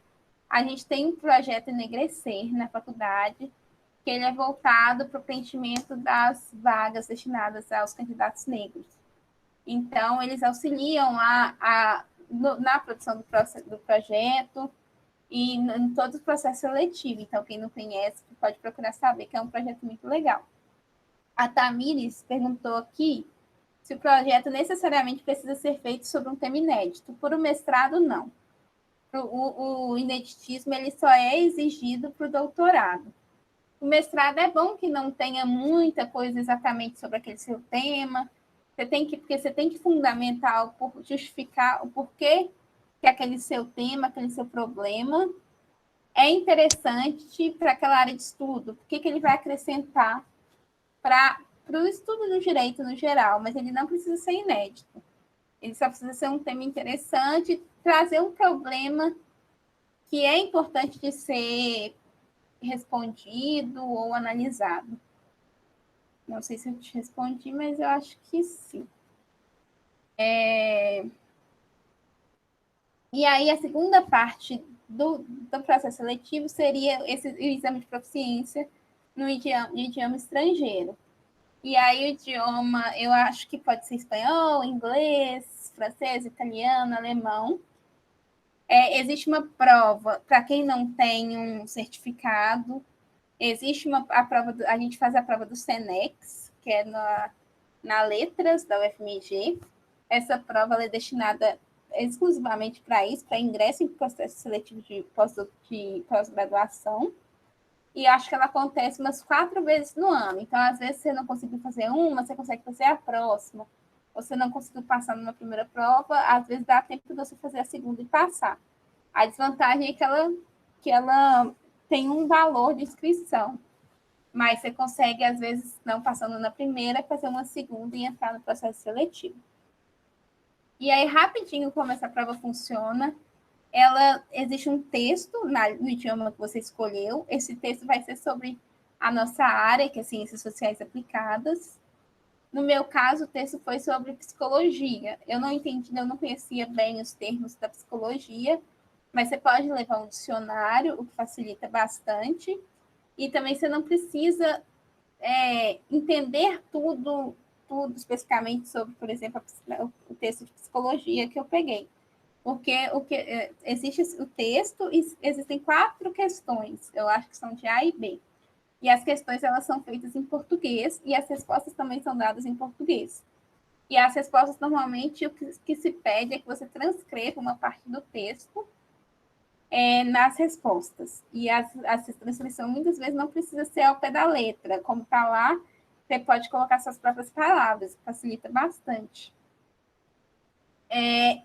a gente tem um projeto Enegrecer na faculdade, que ele é voltado para o preenchimento das vagas destinadas aos candidatos negros. Então, eles auxiliam na produção do projeto e em todo o processo seletivo. Então, quem não conhece, pode procurar saber, que é um projeto muito legal. A Tamires perguntou aqui se o projeto necessariamente precisa ser feito sobre um tema inédito. Por um mestrado, não. O ineditismo ele só é exigido para o doutorado. O mestrado é bom que não tenha muita coisa exatamente sobre aquele seu tema, porque você tem que fundamentar, justificar o porquê que aquele seu tema, aquele seu problema é interessante para aquela área de estudo, o que ele vai acrescentar para o estudo do direito no geral, mas ele não precisa ser inédito. Ele só precisa ser um tema interessante, trazer um problema que é importante de ser respondido ou analisado. Não sei se eu te respondi, mas eu acho que sim. E aí, a segunda parte do processo seletivo seria o exame de proficiência no idioma estrangeiro. E aí, o idioma, eu acho que pode ser espanhol, inglês, francês, italiano, alemão. Existe uma prova, para quem não tem um certificado, existe a gente faz a prova do SENEX, que é na Letras da UFMG. Essa prova é destinada exclusivamente para isso, para ingresso em processo seletivo de pós-graduação. E acho que ela acontece umas 4 vezes no ano. Então, às vezes, você não conseguiu fazer uma, você consegue fazer a próxima. Você não conseguiu passar numa primeira prova, às vezes dá tempo de você fazer a segunda e passar. A desvantagem é que ela tem um valor de inscrição. Mas você consegue, às vezes, não passando na primeira, fazer uma segunda e entrar no processo seletivo. E aí, rapidinho, como essa prova funciona, existe um texto no idioma que você escolheu. Esse texto vai ser sobre a nossa área, que é Ciências Sociais Aplicadas. No meu caso, o texto foi sobre psicologia. Eu não conhecia bem os termos da psicologia, mas você pode levar um dicionário, o que facilita bastante. E também você não precisa entender tudo especificamente sobre, por exemplo, o texto de psicologia que eu peguei. Porque existe o texto e existem 4 questões, eu acho que são de A e B. E as questões elas são feitas em português e as respostas também são dadas em português. E as respostas, normalmente, o que se pede é que você transcreva uma parte do texto nas respostas. E a transcrição, muitas vezes, não precisa ser ao pé da letra. Como está lá, você pode colocar suas próprias palavras, facilita bastante.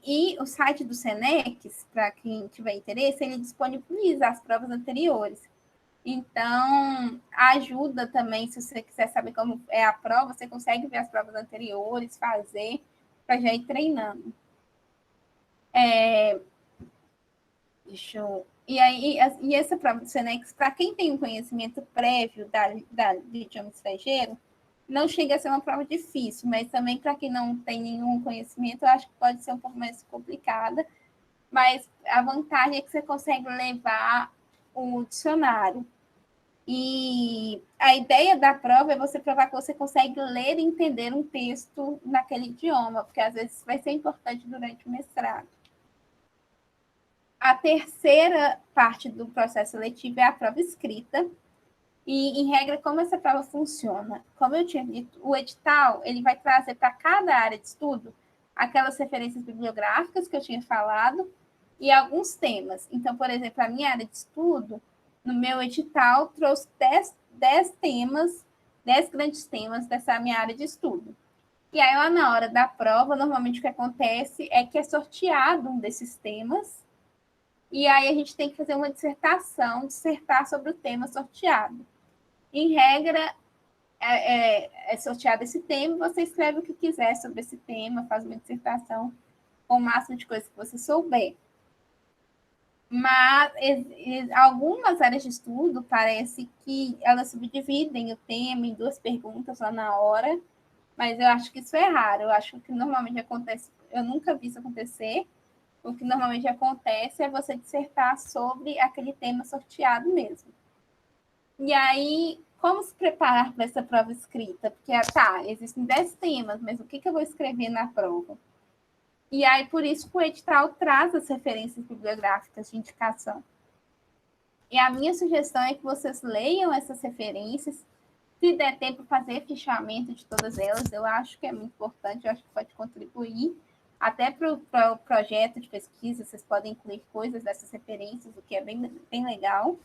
E o site do SENEX, para quem tiver interesse, ele disponibiliza as provas anteriores. Então, ajuda também, se você quiser saber como é a prova, você consegue ver as provas anteriores, fazer, para já ir treinando. E essa prova do Senex, para quem tem um conhecimento prévio do idioma estrangeiro, não chega a ser uma prova difícil, mas também para quem não tem nenhum conhecimento, eu acho que pode ser um pouco mais complicada. Mas a vantagem é que você consegue levar o dicionário. E a ideia da prova é você provar que você consegue ler e entender um texto naquele idioma, porque às vezes vai ser importante durante o mestrado. A terceira parte do processo seletivo é a prova escrita. E, em regra, como essa prova funciona? Como eu tinha dito, o edital ele vai trazer para cada área de estudo aquelas referências bibliográficas que eu tinha falado e alguns temas. Então, por exemplo, a minha área de estudo, no meu edital, trouxe 10 temas, 10 grandes temas dessa minha área de estudo. E aí, lá na hora da prova, normalmente o que acontece é que é sorteado um desses temas, e aí a gente tem que fazer uma dissertar sobre o tema sorteado. Em regra, é sorteado esse tema, você escreve o que quiser sobre esse tema, faz uma dissertação com o máximo de coisas que você souber. Mas algumas áreas de estudo parece que elas subdividem o tema em 2 perguntas lá na hora, mas eu acho que isso é raro. Eu acho que normalmente acontece, eu nunca vi isso acontecer. O que normalmente acontece é você dissertar sobre aquele tema sorteado mesmo. E aí, como se preparar para essa prova escrita? Porque, existem 10 temas, mas o que eu vou escrever na prova? E aí, por isso que o edital traz as referências bibliográficas de indicação. E a minha sugestão é que vocês leiam essas referências, se der tempo, fazer fichamento de todas elas. Eu acho que é muito importante, eu acho que pode contribuir. Até para o projeto de pesquisa, vocês podem incluir coisas dessas referências, o que é bem, bem legal.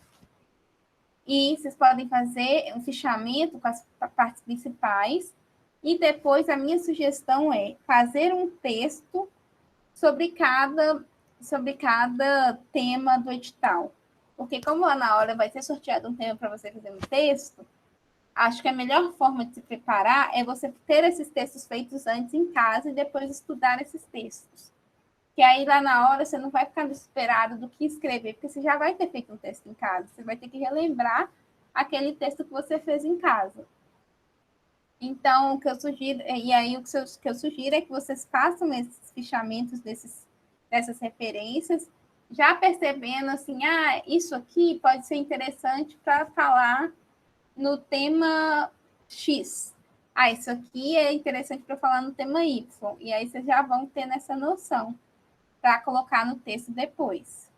E vocês podem fazer um fichamento com as partes principais. E depois a minha sugestão é fazer um texto sobre cada tema do edital. Porque como lá na hora vai ser sorteado um tema para você fazer um texto, acho que a melhor forma de se preparar é você ter esses textos feitos antes em casa e depois estudar esses textos. Que aí lá na hora você não vai ficar desesperado do que escrever, porque você já vai ter feito um texto em casa. Você vai ter que relembrar aquele texto que você fez em casa. Então, o que eu sugiro, que eu sugiro é que vocês façam esses fichamentos dessas referências, já percebendo assim, isso aqui pode ser interessante para falar no tema X. Isso aqui é interessante para falar no tema Y. E aí vocês já vão ter essa noção para colocar no texto depois.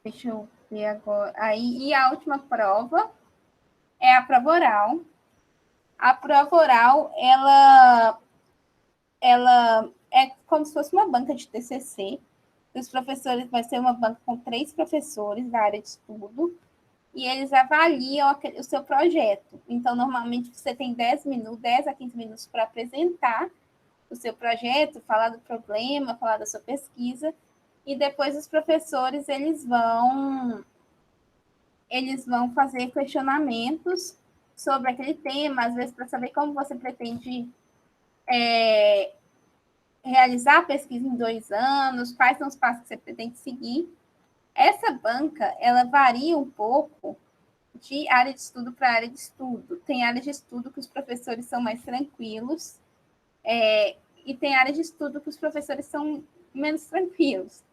Deixa eu ver agora. E a última prova é a prova oral. A prova oral, ela é como se fosse uma banca de TCC. Os professores, vai ser uma banca com 3 professores da área de estudo, e eles avaliam o seu projeto. Então, normalmente, você tem 10 a 15 minutos para apresentar o seu projeto, falar do problema, falar da sua pesquisa, e depois os professores, eles vão fazer questionamentos sobre aquele tema, às vezes para saber como você pretende realizar a pesquisa em 2 anos, quais são os passos que você pretende seguir. Essa banca, ela varia um pouco de área de estudo para área de estudo. Tem área de estudo que os professores são mais tranquilos, e tem área de estudo que os professores são menos tranquilos.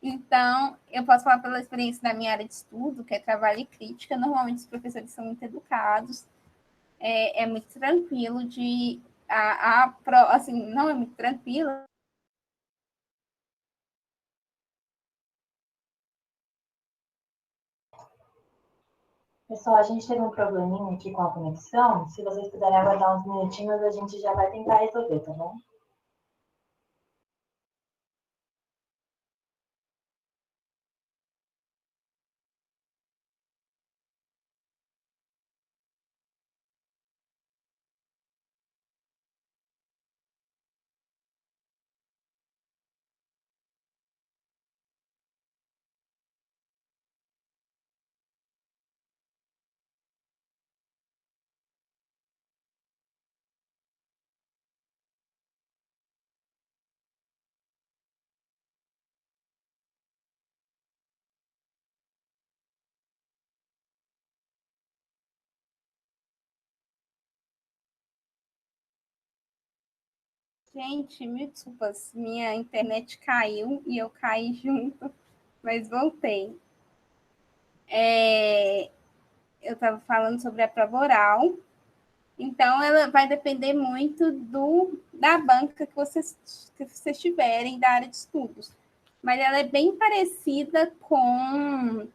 Então, eu posso falar pela experiência da minha área de estudo, que é trabalho e crítica. Normalmente, os professores são muito educados, é muito tranquilo assim, não é muito tranquilo. Pessoal, a gente teve um probleminha aqui com a conexão. Se vocês puderem aguardar uns minutinhos, a gente já vai tentar resolver, tá bom? Gente, mil desculpas, minha internet caiu e eu caí junto, mas voltei. Eu estava falando sobre a prova oral, então ela vai depender muito da banca que vocês tiverem da área de estudos. Mas ela é bem parecida com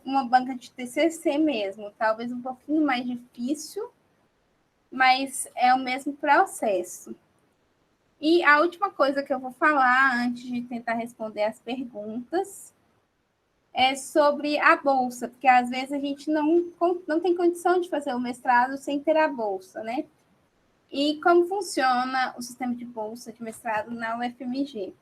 uma banca de TCC mesmo, talvez um pouquinho mais difícil, mas é o mesmo processo. E a última coisa que eu vou falar, antes de tentar responder as perguntas, é sobre a bolsa, porque às vezes a gente não tem condição de fazer o mestrado sem ter a bolsa, né? E como funciona o sistema de bolsa de mestrado na UFMG?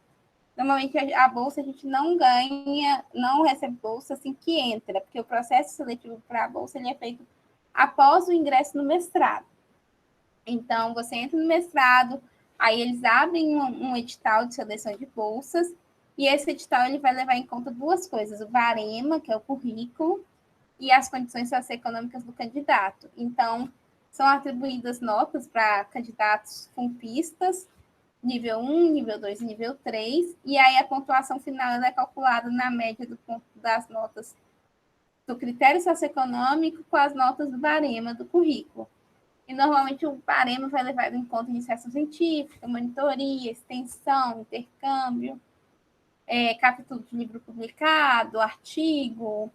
Normalmente a bolsa a gente não ganha, não recebe bolsa assim que entra, porque o processo seletivo para a bolsa ele é feito após o ingresso no mestrado. Então, você entra no mestrado, aí eles abrem um edital de seleção de bolsas, e esse edital ele vai levar em conta duas coisas, o barema, que é o currículo, e as condições socioeconômicas do candidato. Então, são atribuídas notas para candidatos com pistas, nível 1, nível 2 e nível 3, e aí a pontuação final é calculada na média das notas do critério socioeconômico com as notas do barema do currículo. E normalmente o barema vai levar em conta iniciação científica, monitoria, extensão, intercâmbio, capítulo de livro publicado, artigo,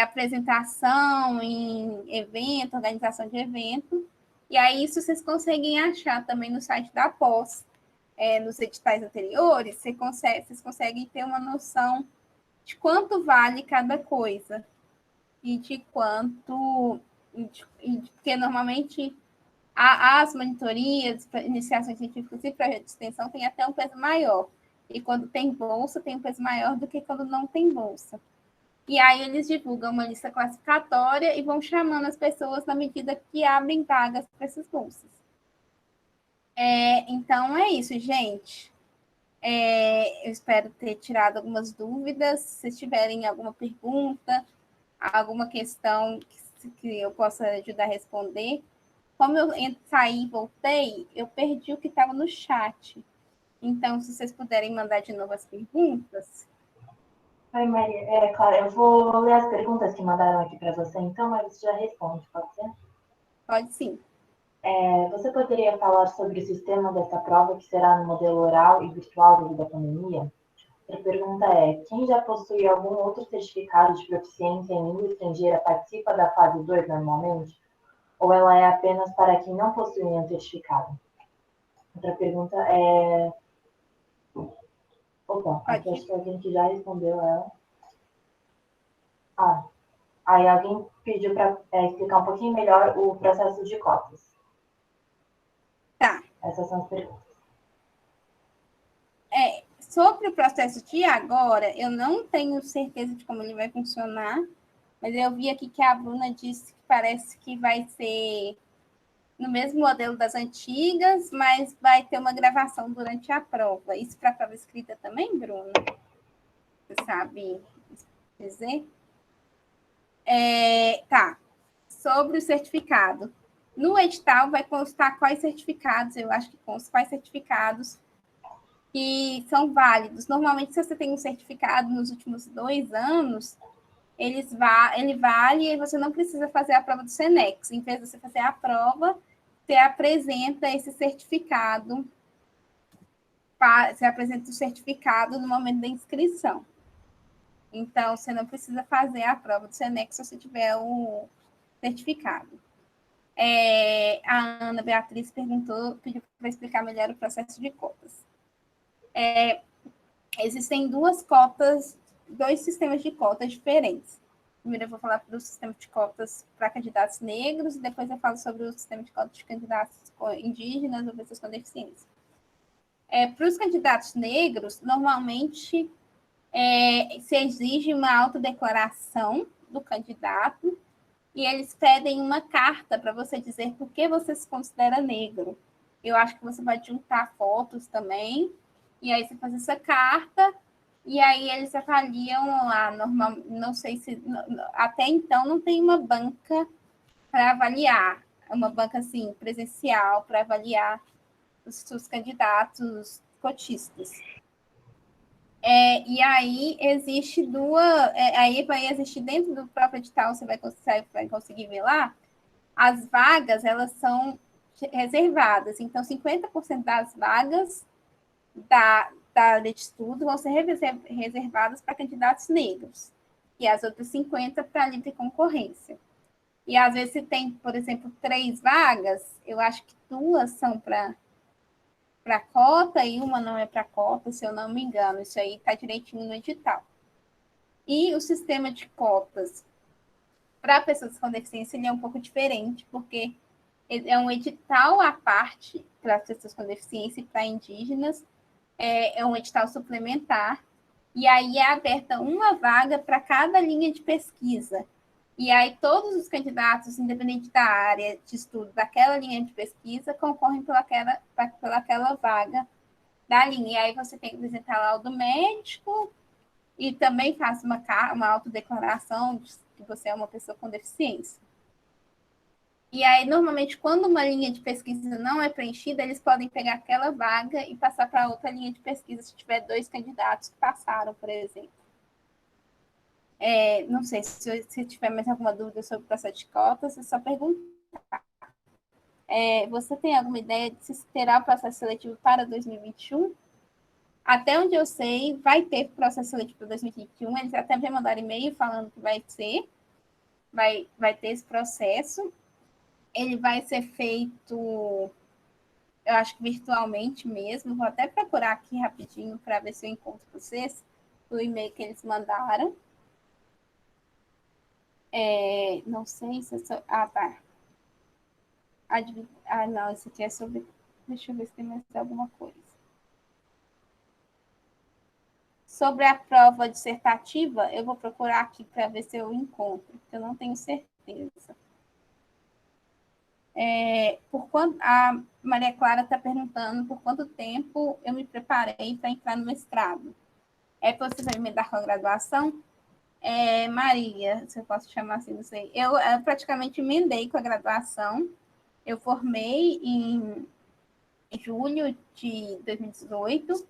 apresentação em evento, organização de evento. E aí isso vocês conseguem achar também no site da pós. Nos editais anteriores, vocês conseguem ter uma noção de quanto vale cada coisa. E de quanto... Porque normalmente as monitorias, iniciações científicas e projetos de extensão têm até um peso maior. E quando tem bolsa, tem um peso maior do que quando não tem bolsa. E aí eles divulgam uma lista classificatória e vão chamando as pessoas na medida que abrem vagas para essas bolsas. Então é isso, gente. Eu espero ter tirado algumas dúvidas. Se vocês tiverem alguma pergunta, alguma questão que eu possa ajudar a responder. Como eu saí e voltei, eu perdi o que estava no chat. Então, se vocês puderem mandar de novo as perguntas. Oi, Maria. Claro, eu vou ler as perguntas que mandaram aqui para você, então, aí você já responde, pode ser? Pode sim. Você poderia falar sobre o sistema dessa prova, que será no modelo oral e virtual devido à pandemia? Outra pergunta é, quem já possui algum outro certificado de proficiência em língua estrangeira participa da fase 2 normalmente? Ou ela é apenas para quem não possui nenhum certificado? Outra pergunta é... Opa, aqui acho que alguém que já respondeu ela. Aí alguém pediu para explicar um pouquinho melhor o processo de cotas. Tá. Essas são as perguntas. Sobre o processo de agora, eu não tenho certeza de como ele vai funcionar, mas eu vi aqui que a Bruna disse que parece que vai ser no mesmo modelo das antigas, mas vai ter uma gravação durante a prova. Isso para a prova escrita também, Bruna? Você sabe dizer? Tá. Sobre o certificado. No edital vai constar quais certificados, eu acho que consta quais certificados que são válidos. Normalmente, se você tem um certificado nos últimos 2 anos, ele vale e você não precisa fazer a prova do Senex. Em vez de você fazer a prova, você apresenta esse certificado, no momento da inscrição. Então, você não precisa fazer a prova do Senex se você tiver o certificado. A Ana Beatriz pediu para explicar melhor o processo de cotas. Existem dois sistemas de cotas diferentes. Primeiro eu vou falar do sistema de cotas para candidatos negros e depois eu falo sobre o sistema de cotas de candidatos indígenas ou pessoas com deficiência. Para os candidatos negros, normalmente se exige uma autodeclaração do candidato e eles pedem uma carta para você dizer por que você se considera negro. Eu acho que você pode juntar fotos também, e aí você faz essa carta, e aí eles avaliam lá, não sei se... Até então não tem uma banca para avaliar. uma banca assim, presencial para avaliar os candidatos cotistas. E aí existe aí vai existir dentro do próprio edital, você vai conseguir ver lá, as vagas, elas são reservadas. Então, 50% das vagas da área de estudo vão ser reservadas para candidatos negros e as outras 50% para livre concorrência. E às vezes se tem, por exemplo, 3 vagas, eu acho que 2 são para cota e uma não é para cota, se eu não me engano. Isso aí está direitinho no edital. E o sistema de cotas para pessoas com deficiência ele é um pouco diferente, porque é um edital à parte para as pessoas com deficiência e para indígenas, é um edital suplementar, e aí é aberta uma vaga para cada linha de pesquisa. E aí todos os candidatos, independente da área de estudo daquela linha de pesquisa, concorrem pelaquela vaga da linha. E aí você tem que apresentar laudo médico e também faz uma autodeclaração de que você é uma pessoa com deficiência. E aí, normalmente, quando uma linha de pesquisa não é preenchida, eles podem pegar aquela vaga e passar para outra linha de pesquisa, se tiver 2 candidatos que passaram, por exemplo. Não sei se tiver mais alguma dúvida sobre o processo de cotas, é só perguntar. Você tem alguma ideia de se terá o processo seletivo para 2021? Até onde eu sei, vai ter processo seletivo para 2021. Eles até já mandaram e-mail falando que vai ter esse processo. Ele vai ser feito, eu acho que virtualmente mesmo. Vou até procurar aqui rapidinho para ver se eu encontro vocês o e-mail que eles mandaram. Não sei se é tá. Não, esse aqui é sobre... Deixa eu ver se tem mais alguma coisa. Sobre a prova dissertativa, eu vou procurar aqui para ver se eu encontro, porque eu não tenho certeza. A Maria Clara está perguntando por quanto tempo eu me preparei para entrar no mestrado. É possível emendar com a graduação? Maria, se eu posso chamar assim, não sei. Eu praticamente emendei com a graduação. Eu formei em julho de 2018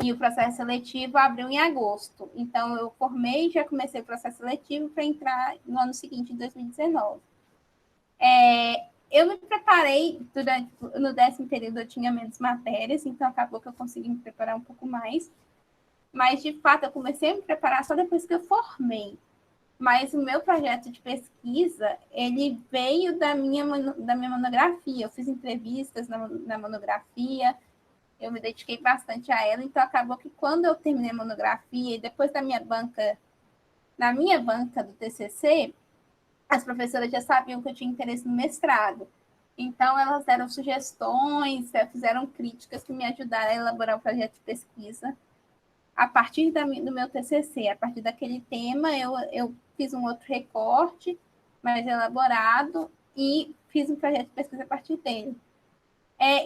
e o processo seletivo abriu em agosto. Então, eu formei e já comecei o processo seletivo para entrar no ano seguinte, em 2019. Eu me preparei no 10º período, eu tinha menos matérias, então acabou que eu consegui me preparar um pouco mais. Mas, de fato, eu comecei a me preparar só depois que eu formei. Mas o meu projeto de pesquisa, ele veio da minha monografia. Eu fiz entrevistas na monografia, eu me dediquei bastante a ela, então acabou que quando eu terminei a monografia, e depois na minha banca do TCC, as professoras já sabiam que eu tinha interesse no mestrado. Então, elas deram sugestões, fizeram críticas que me ajudaram a elaborar o projeto de pesquisa. A partir do meu TCC, a partir daquele tema, eu fiz um outro recorte mais elaborado e fiz um projeto de pesquisa a partir dele.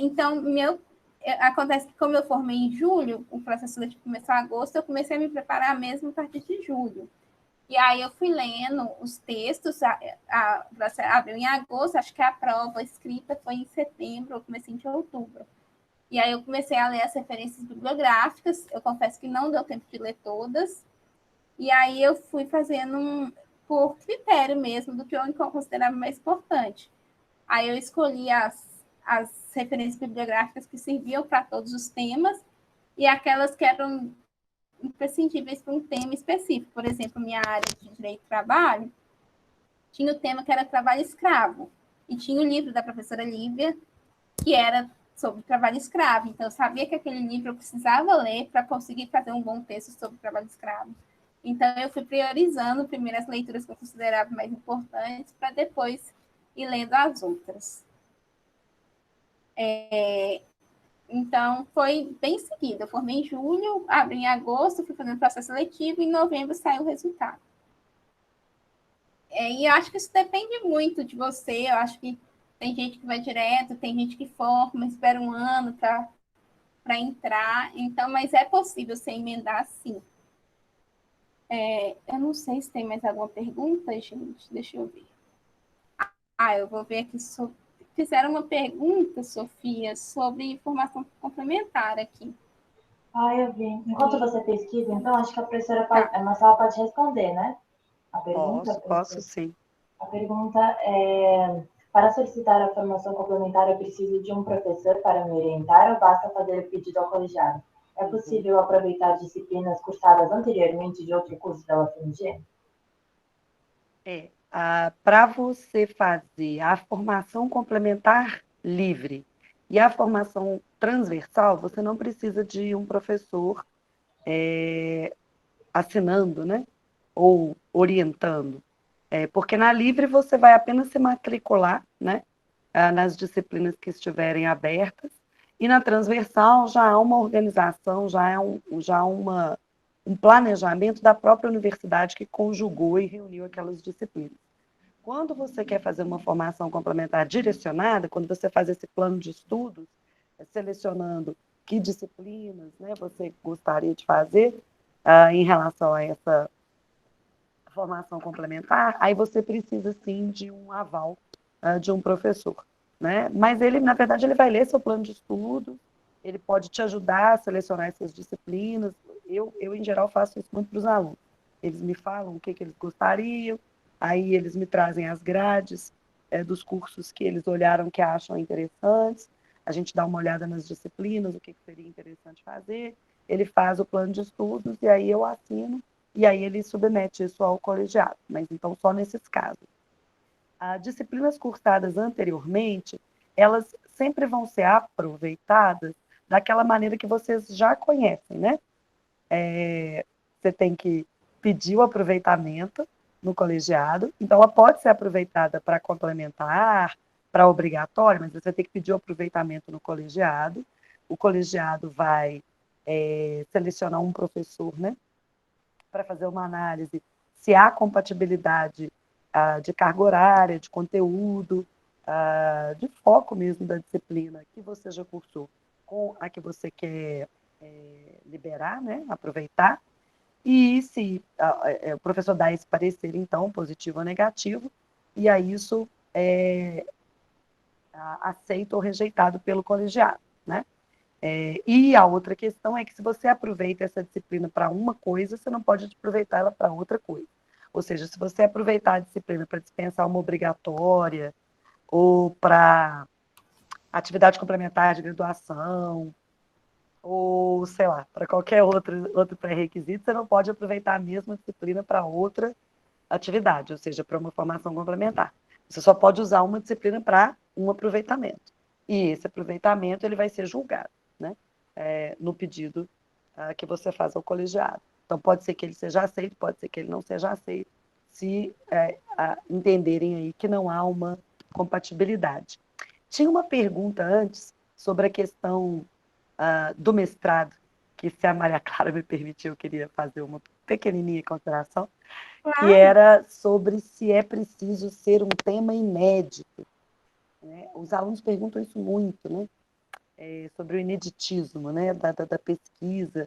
Então, acontece que como eu formei em julho, o processo seletivo começou em agosto, eu comecei a me preparar mesmo a partir de julho. E aí eu fui lendo os textos, abriu em agosto, acho que a prova escrita foi em setembro, ou comecei em outubro. E aí eu comecei a ler as referências bibliográficas, eu confesso que não deu tempo de ler todas, e aí eu fui fazendo por critério mesmo, do que eu considerava mais importante. Aí eu escolhi as referências bibliográficas que serviam para todos os temas, e aquelas que eram imprescindíveis para um tema específico. Por exemplo, minha área de direito do trabalho tinha o tema que era trabalho escravo, e tinha o livro da professora Lívia, que era sobre trabalho escravo. Então, eu sabia que aquele livro eu precisava ler para conseguir fazer um bom texto sobre trabalho escravo. Então, eu fui priorizando primeiro as leituras que eu considerava mais importantes, para depois ir lendo as outras. Então, foi bem seguido. Eu formei em julho, abri em agosto, fui fazendo processo seletivo, e em novembro saiu o resultado. E eu acho que isso depende muito de você. Eu acho que tem gente que vai direto, tem gente que forma, espera um ano para entrar. Então, mas é possível você emendar, sim. Eu não sei se tem mais alguma pergunta, gente. Deixa eu ver. Eu vou ver aqui sobre... fizeram uma pergunta, Sofia, sobre formação complementar aqui. Eu vi. Enquanto você pesquisa, então, acho que a professora Tá. a Marcela pode responder, né? A pergunta, Posso sim. A pergunta é: para solicitar a formação complementar, eu preciso de um professor para me orientar ou basta fazer o pedido ao colegiado? É possível aproveitar disciplinas cursadas anteriormente de outro curso da UFMG? Para você fazer a formação complementar livre e a formação transversal, você não precisa de um professor assinando, né? Ou orientando. Porque na livre você vai apenas se matricular, né? Nas disciplinas que estiverem abertas, e na transversal já há uma organização, já há um planejamento da própria universidade que conjugou e reuniu aquelas disciplinas. Quando você quer fazer uma formação complementar direcionada, quando você faz esse plano de estudos, selecionando que disciplinas, né, você gostaria de fazer em relação a essa formação complementar, aí você precisa sim de um aval de um professor, né? Mas ele, na verdade, ele vai ler seu plano de estudos, ele pode te ajudar a selecionar essas disciplinas. Eu em geral, faço isso muito para os alunos. Eles me falam o que eles gostariam, aí eles me trazem as grades dos cursos que eles olharam que acham interessantes, a gente dá uma olhada nas disciplinas, o que seria interessante fazer, ele faz o plano de estudos e aí eu assino e aí ele submete isso ao colegiado, mas então só nesses casos. As disciplinas cursadas anteriormente, elas sempre vão ser aproveitadas daquela maneira que vocês já conhecem, né? Você tem que pedir o aproveitamento no colegiado, então ela pode ser aproveitada para complementar, para obrigatório, mas você tem que pedir o aproveitamento no colegiado. O colegiado vai selecionar um professor, né? Para fazer uma análise se há compatibilidade de carga horária, de conteúdo, de foco mesmo da disciplina que você já cursou com a que você quer liberar, né, aproveitar, e se o professor dá esse parecer, então, positivo ou negativo, e aí isso é aceito ou rejeitado pelo colegiado, né? E a outra questão é que se você aproveita essa disciplina para uma coisa, você não pode aproveitar ela para outra coisa. Ou seja, se você aproveitar a disciplina para dispensar uma obrigatória ou para atividade complementar de graduação ou, sei lá, para qualquer outro pré-requisito, você não pode aproveitar a mesma disciplina para outra atividade, ou seja, para uma formação complementar. Você só pode usar uma disciplina para um aproveitamento. E esse aproveitamento ele vai ser julgado, né? No pedido que você faz ao colegiado. Então, pode ser que ele seja aceito, pode ser que ele não seja aceito, se entenderem aí que não há uma compatibilidade. Tinha uma pergunta antes sobre a questão do mestrado, que se a Maria Clara me permitir, eu queria fazer uma pequenininha consideração, que era sobre se é preciso ser um tema inédito. Né? Os alunos perguntam isso muito, né? Sobre o ineditismo, né? da pesquisa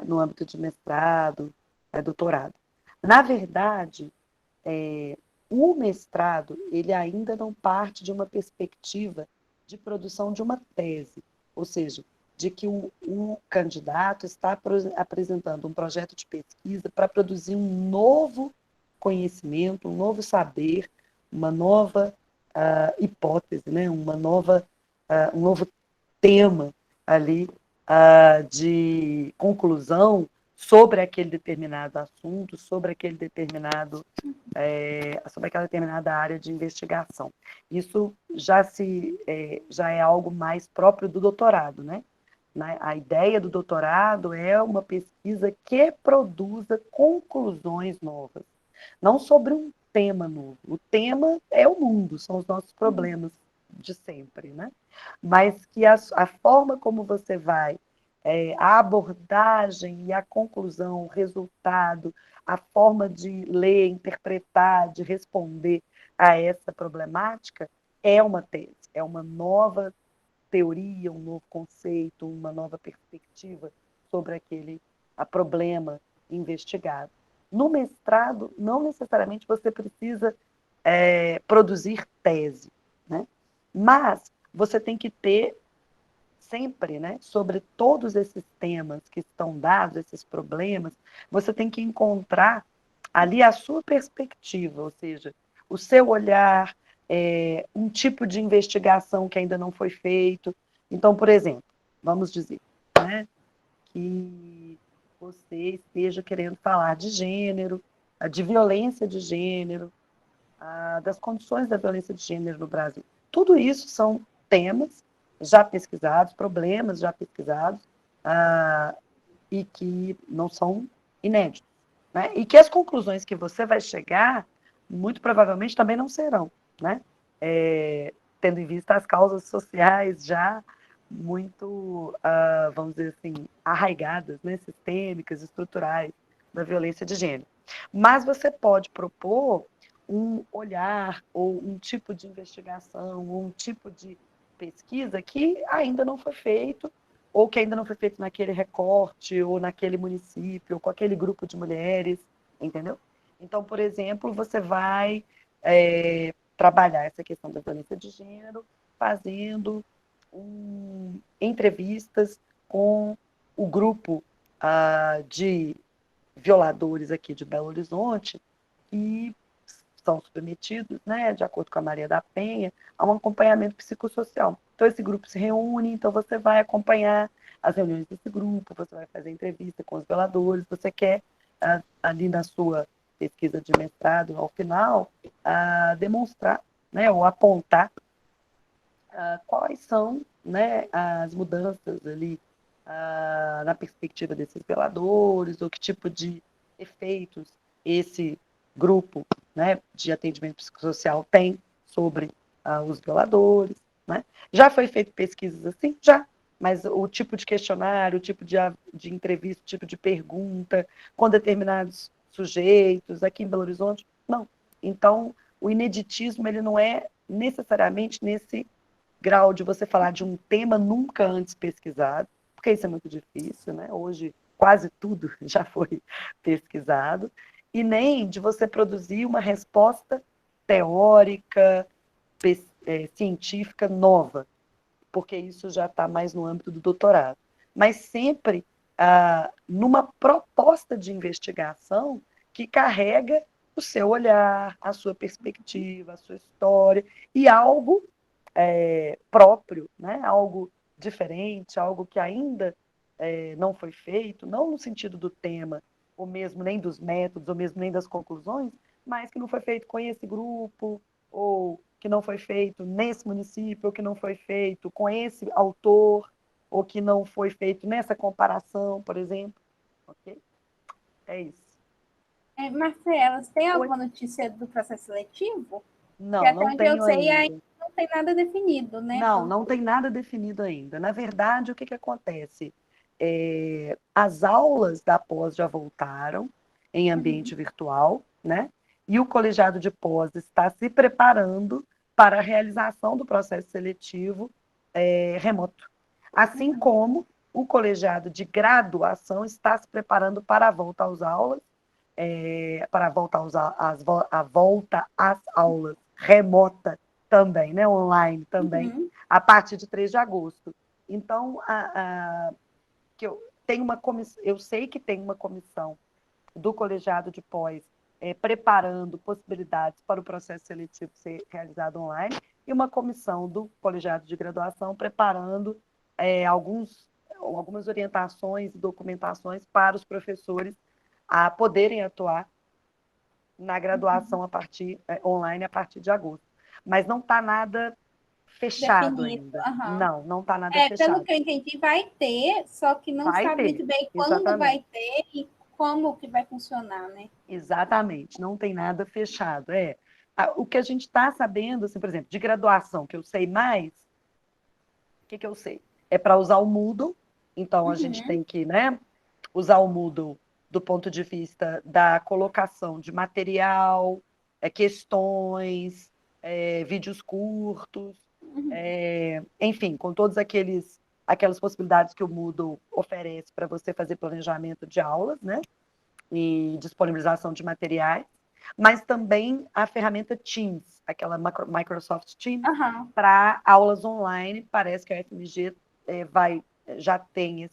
no âmbito de mestrado, doutorado. Na verdade, o mestrado ele ainda não parte de uma perspectiva de produção de uma tese, ou seja, de que o candidato está apresentando um projeto de pesquisa para produzir um novo conhecimento, um novo saber, uma nova hipótese, né? um novo tema ali de conclusão sobre aquele determinado assunto, sobre aquela determinada área de investigação. Isso já é algo mais próprio do doutorado, né? A ideia do doutorado é uma pesquisa que produza conclusões novas, não sobre um tema novo. O tema é o mundo, são os nossos problemas de sempre, né? Mas que a forma como você vai, a abordagem e a conclusão, o resultado, a forma de ler, interpretar, de responder a essa problemática é uma tese, é uma nova teoria, um novo conceito, uma nova perspectiva sobre aquele problema investigado. No mestrado, não necessariamente você precisa produzir tese. né? Mas você tem que ter sempre, né, sobre todos esses temas que estão dados, esses problemas, você tem que encontrar ali a sua perspectiva, ou seja, o seu olhar, um tipo de investigação que ainda não foi feito. Então, por exemplo, vamos dizer, né, que você esteja querendo falar de gênero, de violência de gênero, das condições da violência de gênero no Brasil. Tudo isso são temas já pesquisados, problemas já pesquisados, e que não são inéditos, né? E que as conclusões que você vai chegar, muito provavelmente, também não serão, né? Tendo em vista as causas sociais já muito, vamos dizer assim, arraigadas, né? Sistêmicas, estruturais da violência de gênero. Mas você pode propor um olhar ou um tipo de investigação, ou um tipo de pesquisa que ainda não foi feito, ou que ainda não foi feito naquele recorte, ou naquele município, ou com aquele grupo de mulheres, entendeu? Então, por exemplo, você vai trabalhar essa questão da violência de gênero fazendo entrevistas com o grupo de violadores aqui de Belo Horizonte, e são submetidos, né, de acordo com a Maria da Penha, a um acompanhamento psicossocial. Então, esse grupo se reúne, então você vai acompanhar as reuniões desse grupo, você vai fazer entrevista com os violadores, você quer, ali na sua pesquisa de mestrado, ao final, demonstrar, né, ou apontar quais são, né, as mudanças ali na perspectiva desses violadores, ou que tipo de efeitos esse grupo, né, de atendimento psicossocial tem sobre os violadores, né? Já foi feito pesquisas assim? Já. Mas o tipo de questionário, o tipo de entrevista, o tipo de pergunta com determinados sujeitos aqui em Belo Horizonte, não. Então, o ineditismo ele não é necessariamente nesse grau de você falar de um tema nunca antes pesquisado, porque isso é muito difícil, né? Hoje quase tudo já foi pesquisado, e nem de você produzir uma resposta teórica, científica nova, porque isso já está mais no âmbito do doutorado. Mas sempre numa proposta de investigação que carrega o seu olhar, a sua perspectiva, a sua história, e algo próprio, né? Algo diferente, algo que ainda não foi feito, não no sentido do tema, ou mesmo nem dos métodos, ou mesmo nem das conclusões, mas que não foi feito com esse grupo, ou que não foi feito nesse município, ou que não foi feito com esse autor, ou que não foi feito nessa comparação, por exemplo. Ok? É isso. Marcela, você tem alguma notícia do processo seletivo? Não, que até não onde eu tenho sei ainda. não tem nada definido, né? Não tem nada definido ainda. Na verdade, o que acontece? As aulas da pós já voltaram em ambiente virtual, né? E o colegiado de pós está se preparando para a realização do processo seletivo remoto. Assim como o colegiado de graduação está se preparando para a volta às aulas, para a volta às aulas remota também, né? Online também, a partir de 3 de agosto. Então, eu sei que tem uma comissão do colegiado de pós preparando possibilidades para o processo seletivo ser realizado online, e uma comissão do colegiado de graduação preparando algumas orientações e documentações para os professores a poderem atuar na graduação online a partir de agosto. Mas não está nada fechado definido. ainda. Não está nada fechado. Pelo que eu entendi, vai ter, só que não sabe muito bem quando vai ter e como que vai funcionar, né? Exatamente, não tem nada fechado. O que a gente está sabendo, assim, por exemplo, de graduação, que eu sei mais, o que eu sei? É para usar o Moodle, então a gente tem que, né, usar o Moodle do ponto de vista da colocação de material, questões, vídeos curtos, enfim, com todas aquelas possibilidades que o Moodle oferece para você fazer planejamento de aulas, né? E disponibilização de materiais. mas também a ferramenta Teams, aquela Microsoft Teams, Aham. para aulas online. Parece que a UFMG já tem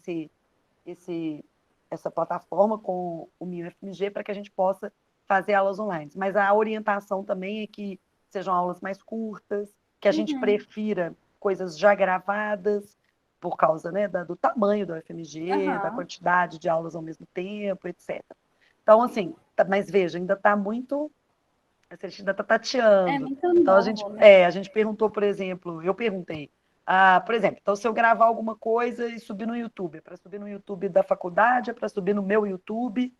essa plataforma com o MinUFMG para que a gente possa fazer aulas online. Mas a orientação também é que sejam aulas mais curtas, que a gente prefira coisas já gravadas, por causa, né, do tamanho da UFMG, da Aham. quantidade de aulas ao mesmo tempo, etc. Então, assim, mas veja, ainda está muito. A gente ainda está É tateando. muito Então, novo, né? a gente perguntou, por exemplo, eu perguntei, por exemplo, então se eu gravar alguma coisa e subir no YouTube, é para subir no YouTube da faculdade, é para subir no meu YouTube,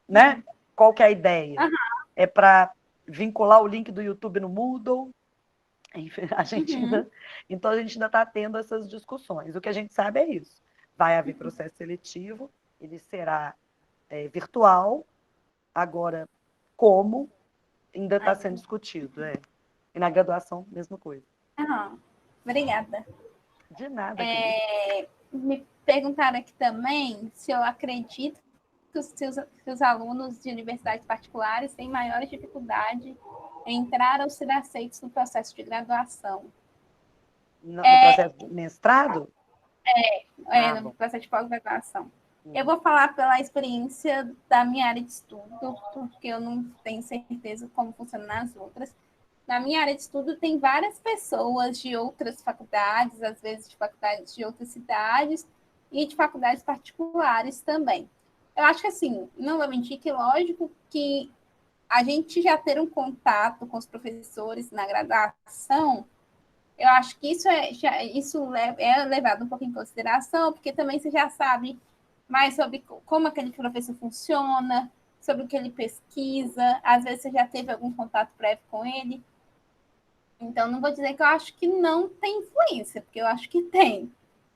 né? Qual que é a ideia? Aham. É para vincular o link do YouTube no Moodle? Enfim, Uhum. então a gente ainda está tendo essas discussões. O que a gente sabe é isso. Vai haver processo seletivo, ele será virtual, agora como ainda está sendo discutido. E na graduação, mesma coisa. Aham. Obrigada. De nada, querida. Me perguntaram aqui também se eu acredito que os alunos de universidades particulares têm maiores dificuldade em entrar ou ser aceitos no processo de graduação. No processo de mestrado? No Bom. processo de pós-graduação. Eu vou falar pela experiência da minha área de estudo, porque eu não tenho certeza como funciona nas outras. Na minha área de estudo, tem várias pessoas de outras faculdades, às vezes de faculdades de outras cidades e de faculdades particulares também. Eu acho que, assim, não vou mentir que, lógico, que a gente já ter um contato com os professores na graduação, eu acho que isso é levado um pouco em consideração, porque também você já sabe mais sobre como aquele professor funciona, sobre o que ele pesquisa, às vezes você já teve algum contato prévio com ele. Então, não vou dizer que eu acho que não tem influência, porque eu acho que tem.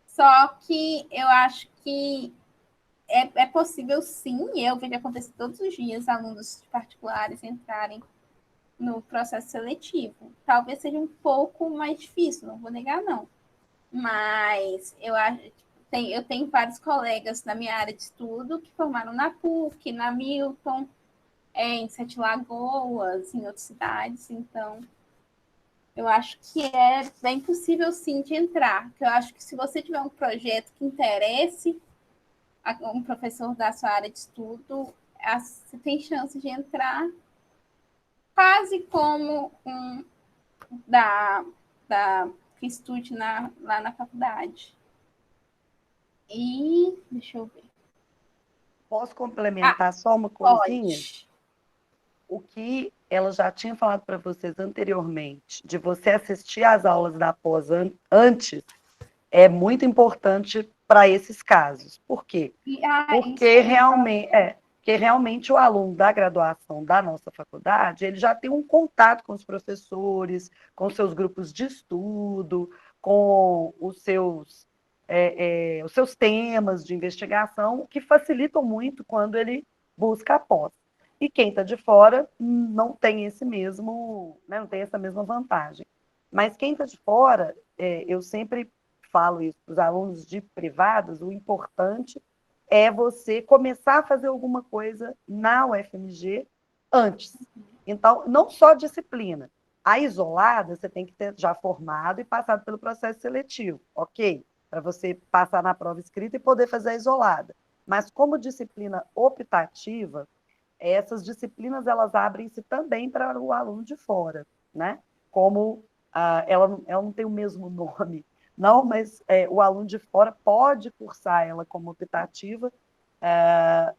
Só que eu acho que é possível sim, e eu vejo acontecer todos os dias, alunos particulares entrarem no processo seletivo. Talvez seja um pouco mais difícil, não vou negar, não. Mas eu tenho vários colegas na minha área de estudo que formaram na PUC, na Milton, em Sete Lagoas, em outras cidades. Então, eu acho que é bem possível, sim, de entrar. Eu acho que se você tiver um projeto que interesse um professor da sua área de estudo, você tem chance de entrar quase como um da que estude lá na faculdade. E deixa eu ver. Posso complementar só uma coisinha? Pode. O que ela já tinha falado para vocês anteriormente, de você assistir às aulas da pós antes, é muito importante para esses casos. Por quê? Porque realmente o aluno da graduação da nossa faculdade, ele já tem um contato com os professores, com seus grupos de estudo, com os seus temas de investigação, que facilitam muito quando ele busca a pós. E quem está de fora não tem não tem essa mesma vantagem. Mas quem está de fora, eu sempre falo isso para os alunos de privadas, o importante é você começar a fazer alguma coisa na UFMG antes. Então, não só disciplina. A isolada, você tem que ter já formado e passado pelo processo seletivo, ok? Para você passar na prova escrita e poder fazer a isolada. Mas como disciplina optativa, essas disciplinas elas abrem-se também para o aluno de fora, né? Como ela não tem o mesmo nome, não, mas o aluno de fora pode cursar ela como optativa.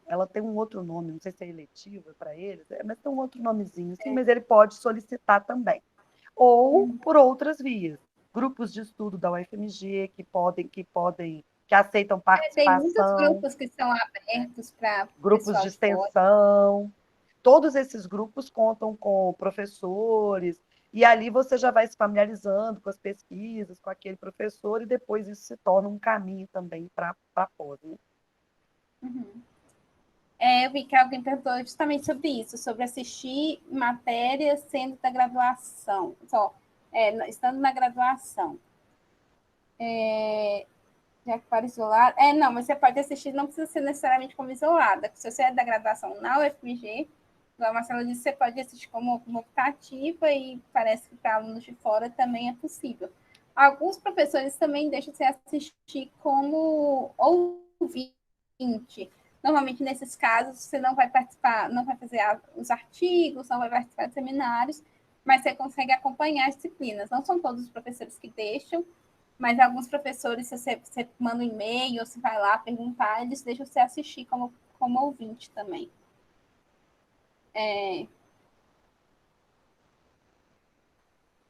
Ela tem um outro nome, não sei se é eletiva para eles, mas tem um outro nomezinho, assim, mas ele pode solicitar também. Ou por outras vias, grupos de estudo da UFMG que aceitam Tem muitos participação, grupos que são abertos para o grupos pessoal de de fora. extensão. Todos esses grupos contam com professores, e ali você já vai se familiarizando com as pesquisas, com aquele professor, e depois isso se torna um caminho também para a pós. Né? Eu vi que alguém perguntou justamente sobre isso, sobre assistir matérias sendo da graduação, estando na graduação. Já que para isolar. Não, mas você pode assistir, não precisa ser necessariamente como isolada. Se você é da graduação na UFMG, a Marcela disse, você pode assistir como optativa e parece que para alunos de fora também é possível. Alguns professores também deixam você assistir como ouvinte. Normalmente, nesses casos, você não vai participar, não vai fazer os artigos, não vai participar de seminários, mas você consegue acompanhar as disciplinas. Não são todos os professores que deixam, mas alguns professores, se você manda um e-mail, ou se vai lá perguntar, eles deixam você assistir como ouvinte também.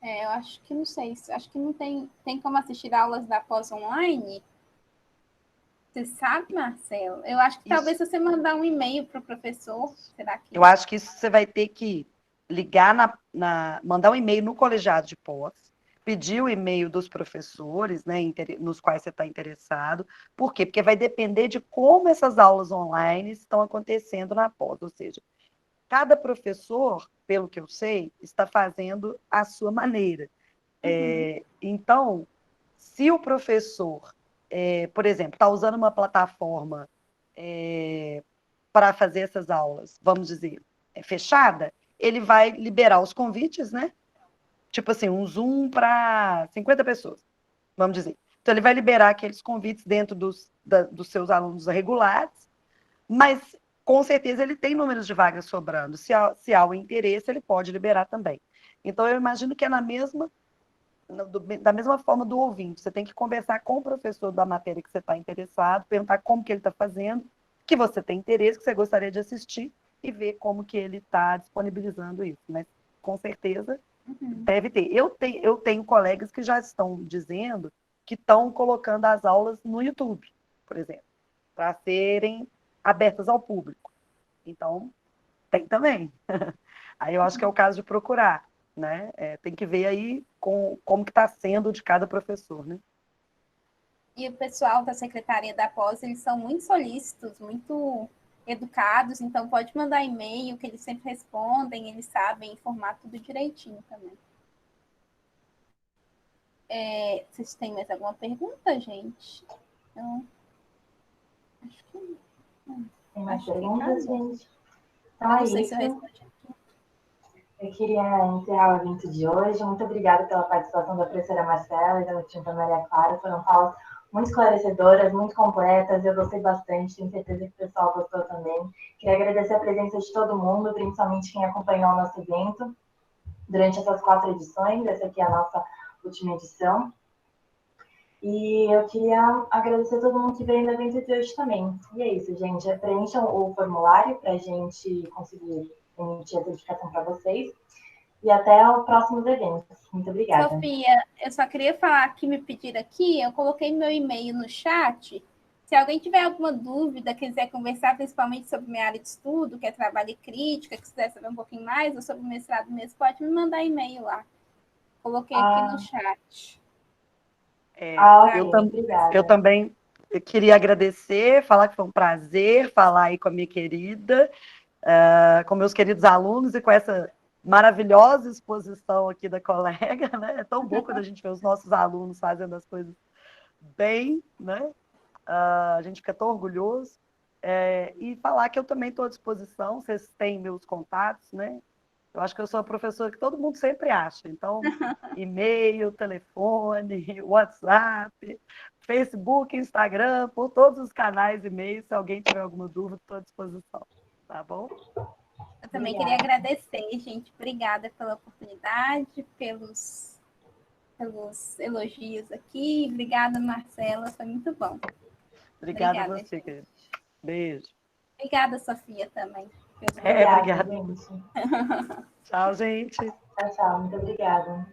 Eu acho que não sei, acho que não tem como assistir aulas da pós online. Você sabe, Marcelo? Eu acho que talvez se você mandar um e-mail para o professor, será que... Eu acho que isso você vai ter que ligar, mandar um e-mail no colegiado de pós, pedir o e-mail dos professores, né, nos quais você está interessado. Por quê? Porque vai depender de como essas aulas online estão acontecendo na pós. Ou seja, cada professor, pelo que eu sei, está fazendo a sua maneira. Então, se o professor, por exemplo, está usando uma plataforma para fazer essas aulas, vamos dizer, fechada, ele vai liberar os convites, né? Tipo assim, um Zoom para 50 pessoas, vamos dizer. Então, ele vai liberar aqueles convites dentro dos seus alunos regulares, mas, com certeza, ele tem números de vagas sobrando. Se há o interesse, ele pode liberar também. Então, eu imagino que é da mesma forma do ouvinte. Você tem que conversar com o professor da matéria que você está interessado, perguntar como que ele está fazendo, que você tem interesse, que você gostaria de assistir, e ver como que ele está disponibilizando isso. Mas, com certeza, deve ter. Eu tenho colegas que já estão dizendo que estão colocando as aulas no YouTube, por exemplo, para serem abertas ao público. Então, tem também. Aí eu acho que é o caso de procurar, né? Tem que ver aí como que está sendo de cada professor, né? E o pessoal da secretaria da pós, eles são muito solícitos, muito educados, então pode mandar e-mail, que eles sempre respondem, eles sabem informar tudo direitinho também. Vocês têm mais alguma pergunta, gente? Então, acho que não. Tem mais perguntas, gente? Então Eu é não sei isso. se eu respondi. Eu queria encerrar o evento de hoje. Muito obrigada pela participação da professora Marcela e da doutora Maria Clara. Foram falas muito esclarecedoras, muito completas. Eu gostei bastante, tenho certeza que o pessoal gostou também. Queria agradecer a presença de todo mundo, principalmente quem acompanhou o nosso evento durante essas 4 edições. Essa aqui é a nossa última edição. E eu queria agradecer a todo mundo que veio no evento de hoje também. E é isso, gente. Preencham o formulário para a gente conseguir emitir a certificação para vocês. E até o próximo evento. Muito obrigada. Sofia, eu só queria falar que me pediram aqui, eu coloquei meu e-mail no chat. Se alguém tiver alguma dúvida, quiser conversar principalmente sobre minha área de estudo, que é trabalho e crítica, quiser saber um pouquinho mais, ou sobre o mestrado mesmo, pode me mandar e-mail lá. Coloquei aqui no chat. Eu também queria agradecer, falar que foi um prazer falar aí com a minha querida, com meus queridos alunos e com essa maravilhosa exposição aqui da colega, né? É tão bom quando a gente vê os nossos alunos fazendo as coisas bem, né? A gente fica tão orgulhoso. E falar que eu também estou à disposição, vocês têm meus contatos, né? Eu acho que eu sou a professora que todo mundo sempre acha. Então, e-mail, telefone, WhatsApp, Facebook, Instagram, por todos os canais, e-mail. Se alguém tiver alguma dúvida, estou à disposição. Tá bom? Eu também queria agradecer, gente. Obrigada pela oportunidade, pelos elogios aqui. Obrigada, Marcela. Foi muito bom. Obrigada a você, querida. Beijo. Obrigada, Sofia, também. Obrigada. Gente. Tchau, gente. Tchau, tchau. Muito obrigada.